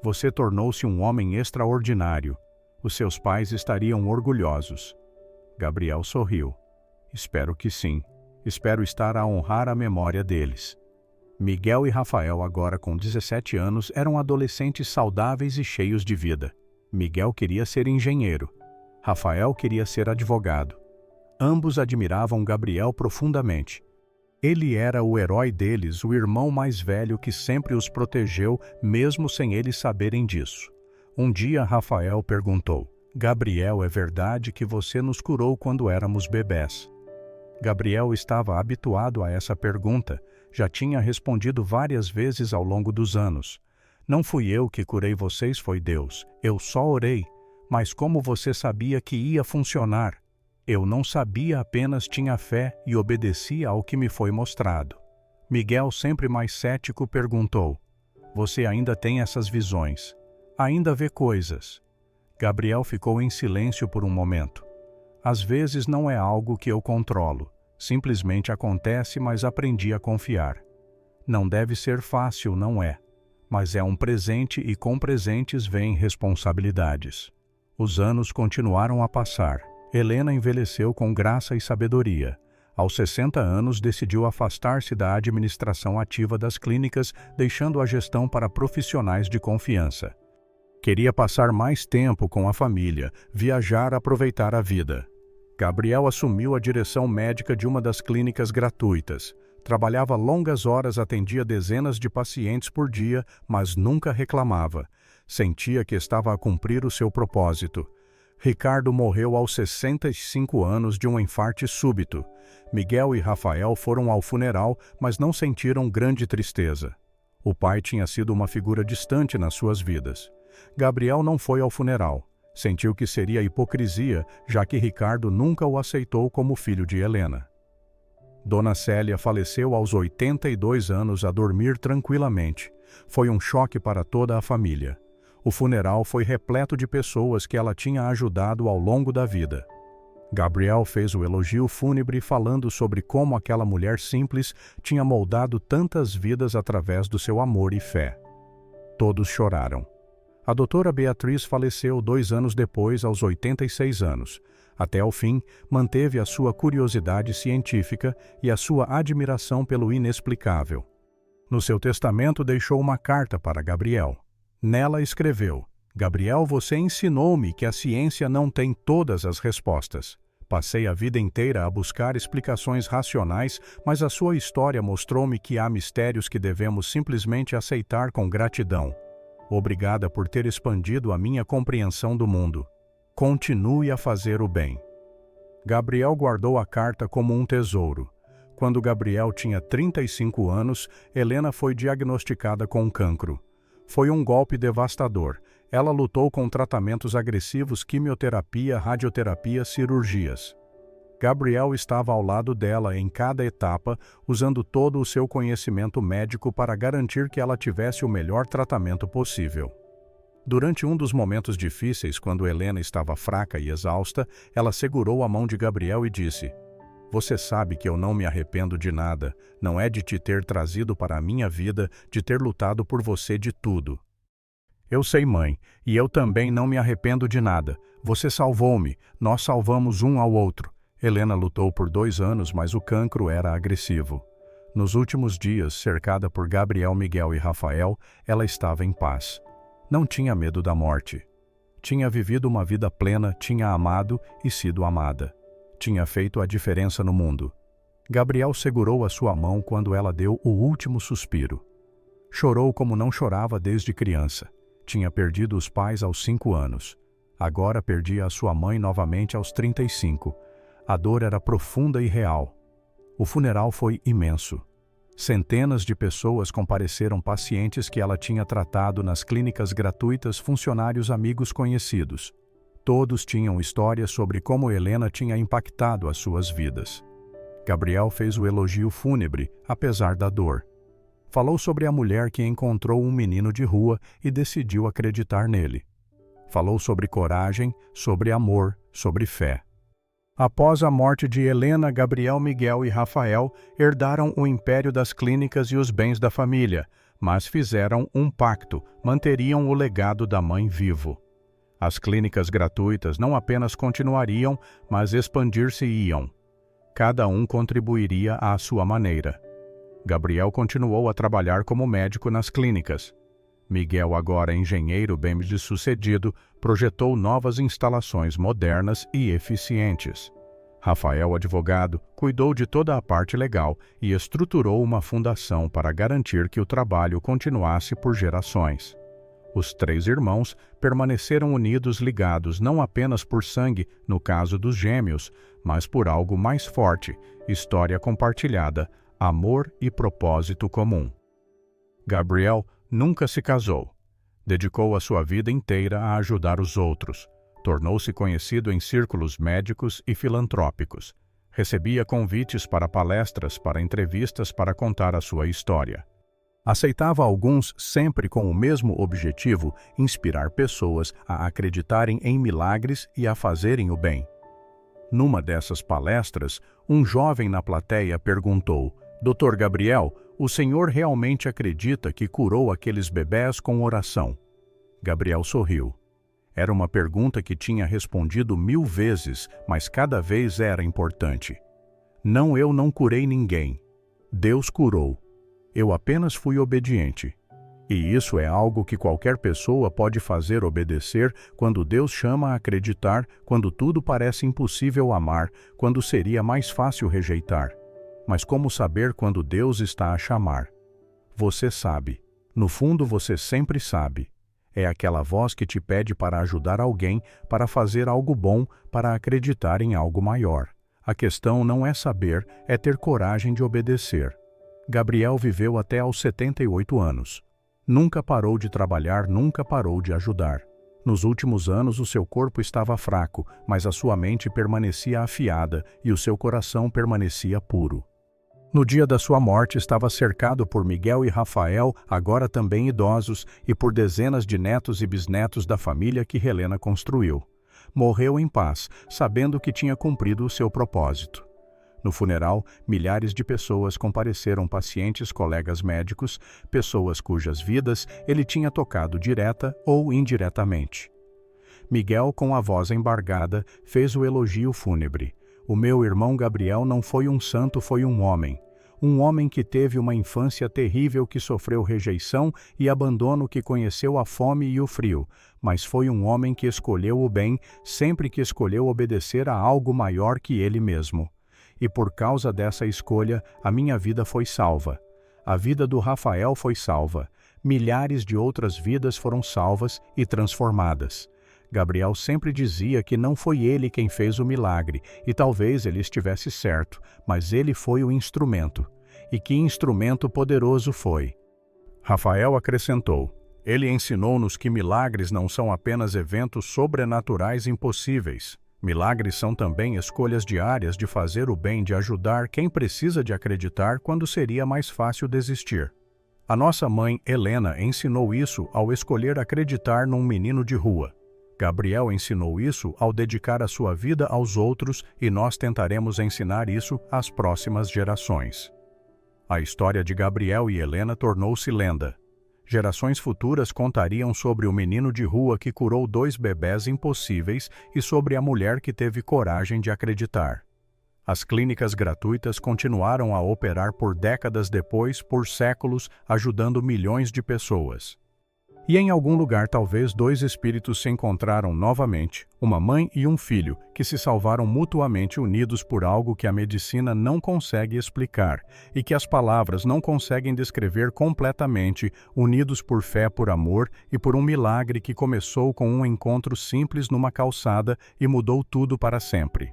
Você tornou-se um homem extraordinário. Os seus pais estariam orgulhosos. Gabriel sorriu. Espero que sim. Espero estar a honrar a memória deles. Miguel e Rafael, agora com 17 anos, eram adolescentes saudáveis e cheios de vida. Miguel queria ser engenheiro. Rafael queria ser advogado. Ambos admiravam Gabriel profundamente. Ele era o herói deles, o irmão mais velho que sempre os protegeu, mesmo sem eles saberem disso. Um dia, Rafael perguntou: Gabriel, é verdade que você nos curou quando éramos bebés? Gabriel estava habituado a essa pergunta. Já tinha respondido várias vezes ao longo dos anos. Não fui eu que curei vocês, foi Deus. Eu só orei. Mas como você sabia que ia funcionar? Eu não sabia, apenas tinha fé e obedecia ao que me foi mostrado. Miguel, sempre mais cético, perguntou: Você ainda tem essas visões? Ainda vê coisas? Gabriel ficou em silêncio por um momento. Às vezes não é algo que eu controlo. Simplesmente acontece, mas aprendi a confiar. Não deve ser fácil, não é. Mas é um presente e com presentes vêm responsabilidades. Os anos continuaram a passar. Helena envelheceu com graça e sabedoria. Aos 60 anos, decidiu afastar-se da administração ativa das clínicas, deixando a gestão para profissionais de confiança. Queria passar mais tempo com a família, viajar, aproveitar a vida. Gabriel assumiu a direção médica de uma das clínicas gratuitas. Trabalhava longas horas, atendia dezenas de pacientes por dia, mas nunca reclamava. Sentia que estava a cumprir o seu propósito. Ricardo morreu aos 65 anos de um infarto súbito. Miguel e Rafael foram ao funeral, mas não sentiram grande tristeza. O pai tinha sido uma figura distante nas suas vidas. Gabriel não foi ao funeral. Sentiu que seria hipocrisia, já que Ricardo nunca o aceitou como filho de Helena. Dona Célia faleceu aos 82 anos a dormir tranquilamente. Foi um choque para toda a família. O funeral foi repleto de pessoas que ela tinha ajudado ao longo da vida. Gabriel fez o elogio fúnebre falando sobre como aquela mulher simples tinha moldado tantas vidas através do seu amor e fé. Todos choraram. A doutora Beatriz faleceu 2 anos depois, aos 86 anos. Até ao fim, manteve a sua curiosidade científica e a sua admiração pelo inexplicável. No seu testamento, deixou uma carta para Gabriel. Nela escreveu: Gabriel, você ensinou-me que a ciência não tem todas as respostas. Passei a vida inteira a buscar explicações racionais, mas a sua história mostrou-me que há mistérios que devemos simplesmente aceitar com gratidão. Obrigada por ter expandido a minha compreensão do mundo. Continue a fazer o bem. Gabriel guardou a carta como um tesouro. Quando Gabriel tinha 35 anos, Helena foi diagnosticada com cancro. Foi um golpe devastador. Ela lutou com tratamentos agressivos, quimioterapia, radioterapia, cirurgias. Gabriel estava ao lado dela em cada etapa, usando todo o seu conhecimento médico para garantir que ela tivesse o melhor tratamento possível. Durante um dos momentos difíceis, quando Helena estava fraca e exausta, ela segurou a mão de Gabriel e disse: Você sabe que eu não me arrependo de nada, não é de te ter trazido para a minha vida, de ter lutado por você de tudo. Eu sei, mãe, e eu também não me arrependo de nada. Você salvou-me, nós salvamos um ao outro. Helena lutou por 2 anos, mas o cancro era agressivo. Nos últimos dias, cercada por Gabriel, Miguel e Rafael, ela estava em paz. Não tinha medo da morte. Tinha vivido uma vida plena, tinha amado e sido amada. Tinha feito a diferença no mundo. Gabriel segurou a sua mão quando ela deu o último suspiro. Chorou como não chorava desde criança. Tinha perdido os pais aos 5 anos. Agora perdia a sua mãe novamente aos 35. A dor era profunda e real. O funeral foi imenso. Centenas de pessoas compareceram, pacientes que ela tinha tratado nas clínicas gratuitas, funcionários, amigos, conhecidos. Todos tinham histórias sobre como Helena tinha impactado as suas vidas. Gabriel fez o elogio fúnebre, apesar da dor. Falou sobre a mulher que encontrou um menino de rua e decidiu acreditar nele. Falou sobre coragem, sobre amor, sobre fé. Após a morte de Helena, Gabriel, Miguel e Rafael herdaram o império das clínicas e os bens da família, mas fizeram um pacto, manteriam o legado da mãe vivo. As clínicas gratuitas não apenas continuariam, mas expandir-se-iam. Cada um contribuiria à sua maneira. Gabriel continuou a trabalhar como médico nas clínicas. Miguel, agora engenheiro bem-sucedido, projetou novas instalações modernas e eficientes. Rafael, advogado, cuidou de toda a parte legal e estruturou uma fundação para garantir que o trabalho continuasse por gerações. Os 3 irmãos permaneceram unidos, ligados não apenas por sangue, no caso dos gêmeos, mas por algo mais forte, história compartilhada, amor e propósito comum. Gabriel nunca se casou. Dedicou a sua vida inteira a ajudar os outros. Tornou-se conhecido em círculos médicos e filantrópicos. Recebia convites para palestras, para entrevistas para contar a sua história. Aceitava alguns sempre com o mesmo objetivo: inspirar pessoas a acreditarem em milagres e a fazerem o bem. Numa dessas palestras, um jovem na plateia perguntou: Dr. Gabriel, o senhor realmente acredita que curou aqueles bebés com oração? Gabriel sorriu. Era uma pergunta que tinha respondido 1000 vezes, mas cada vez era importante. Não, eu não curei ninguém. Deus curou. Eu apenas fui obediente. E isso é algo que qualquer pessoa pode fazer: obedecer quando Deus chama a acreditar, quando tudo parece impossível amar, quando seria mais fácil rejeitar. Mas como saber quando Deus está a chamar? Você sabe. No fundo, você sempre sabe. É aquela voz que te pede para ajudar alguém, para fazer algo bom, para acreditar em algo maior. A questão não é saber, é ter coragem de obedecer. Gabriel viveu até aos 78 anos. Nunca parou de trabalhar, nunca parou de ajudar. Nos últimos anos, o seu corpo estava fraco, mas a sua mente permanecia afiada e o seu coração permanecia puro. No dia da sua morte, estava cercado por Miguel e Rafael, agora também idosos, e por dezenas de netos e bisnetos da família que Helena construiu. Morreu em paz, sabendo que tinha cumprido o seu propósito. No funeral, milhares de pessoas compareceram: pacientes, colegas médicos, pessoas cujas vidas ele tinha tocado direta ou indiretamente. Miguel, com a voz embargada, fez o elogio fúnebre. O meu irmão Gabriel não foi um santo, foi um homem. Um homem que teve uma infância terrível, que sofreu rejeição e abandono, que conheceu a fome e o frio, mas foi um homem que escolheu o bem, sempre que escolheu obedecer a algo maior que ele mesmo. E por causa dessa escolha, a minha vida foi salva. A vida do Rafael foi salva. Milhares de outras vidas foram salvas e transformadas. Gabriel sempre dizia que não foi ele quem fez o milagre, e talvez ele estivesse certo, mas ele foi o instrumento. E que instrumento poderoso foi! Rafael acrescentou: ele ensinou-nos que milagres não são apenas eventos sobrenaturais impossíveis. Milagres são também escolhas diárias de fazer o bem, de ajudar quem precisa de acreditar quando seria mais fácil desistir. A nossa mãe, Helena, ensinou isso ao escolher acreditar num menino de rua. Gabriel ensinou isso ao dedicar a sua vida aos outros, e nós tentaremos ensinar isso às próximas gerações. A história de Gabriel e Helena tornou-se lenda. Gerações futuras contariam sobre o menino de rua que curou 2 bebés impossíveis e sobre a mulher que teve coragem de acreditar. As clínicas gratuitas continuaram a operar por décadas depois, por séculos, ajudando milhões de pessoas. E em algum lugar talvez 2 espíritos se encontraram novamente, uma mãe e um filho, que se salvaram mutuamente, unidos por algo que a medicina não consegue explicar e que as palavras não conseguem descrever completamente, unidos por fé, por amor e por um milagre que começou com um encontro simples numa calçada e mudou tudo para sempre.